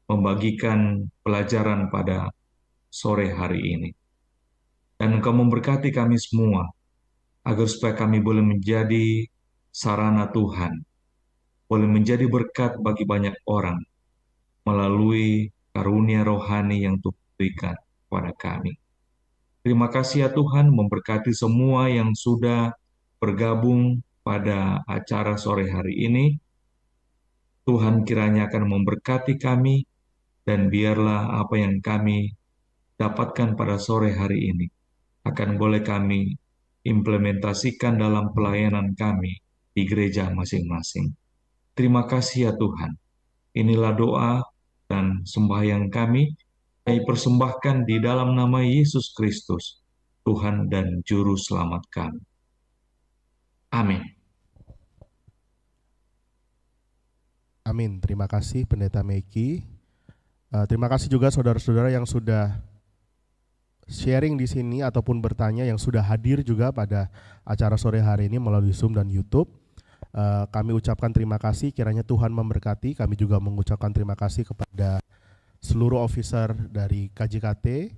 membagikan pelajaran pada sore hari ini. Dan Engkau memberkati kami semua agar supaya kami boleh menjadi sarana Tuhan, boleh menjadi berkat bagi banyak orang melalui karunia rohani yang Tuhan berikan kepada kami. Terima kasih ya Tuhan, memberkati semua yang sudah bergabung pada acara sore hari ini. Tuhan kiranya akan memberkati kami, dan biarlah apa yang kami dapatkan pada sore hari ini akan boleh kami implementasikan dalam pelayanan kami di gereja masing-masing. Terima kasih ya Tuhan. Inilah doa dan sembahyang kami persembahkan di dalam nama Yesus Kristus, Tuhan dan Juru Selamat kami. Amin. Amin. Terima kasih Pendeta Meki. Terima kasih juga saudara-saudara yang sudah sharing di sini ataupun bertanya, yang sudah hadir juga pada acara sore hari ini melalui Zoom dan YouTube. Kami ucapkan terima kasih, kiranya Tuhan memberkati. Kami juga mengucapkan terima kasih kepada seluruh officer dari KJKT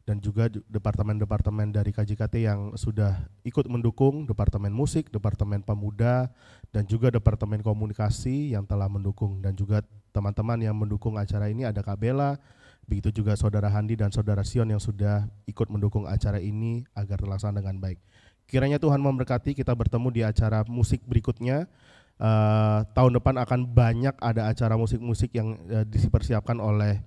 dan juga departemen-departemen dari KJKT yang sudah ikut mendukung, Departemen Musik, Departemen Pemuda, dan juga Departemen Komunikasi yang telah mendukung, dan juga teman-teman yang mendukung acara ini, ada Kak Bella, begitu juga Saudara Handi dan Saudara Sion yang sudah ikut mendukung acara ini agar terlaksana dengan baik. Kiranya Tuhan memberkati. Kita bertemu di acara musik berikutnya. Tahun depan akan banyak ada acara musik-musik yang dipersiapkan oleh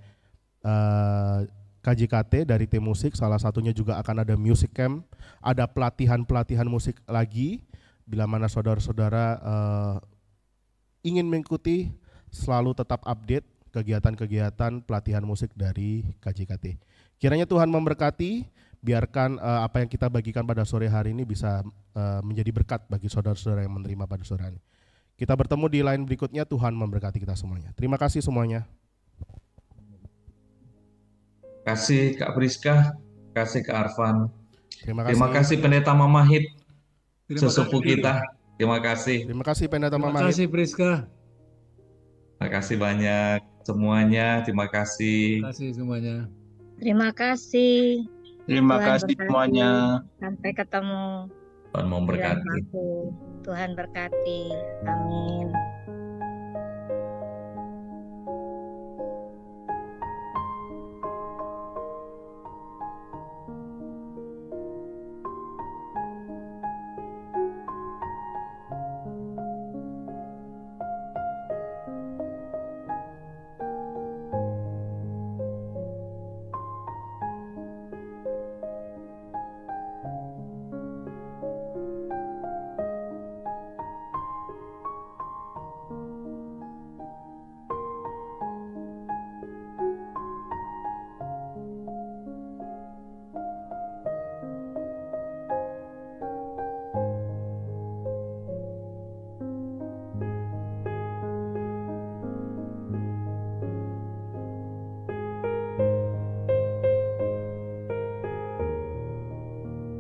KJKT dari tim musik. Salah satunya juga akan ada music camp, ada pelatihan-pelatihan musik lagi. Bila mana saudara-saudara ingin mengikuti, selalu tetap update kegiatan-kegiatan pelatihan musik dari KJKT. Kiranya Tuhan memberkati. Biarkan apa yang kita bagikan pada sore hari ini bisa menjadi berkat bagi saudara-saudara yang menerima pada sore hari ini. Kita bertemu di line berikutnya. Tuhan memberkati kita semuanya. Terima kasih semuanya. Kasih Kak Priska, kasih Kak Arfan. Terima kasih Pendeta Mamahit, sesepuh kita. Terima kasih. Terima kasih Pendeta Mamahit. Terima kasih Priska. Terima kasih banyak semuanya. Terima kasih. Terima kasih semuanya. Terima kasih. Terima Tuhan kasih berkati. semuanya. Sampai ketemu. Tuhan memberkati. Tuhan berkati. Amin.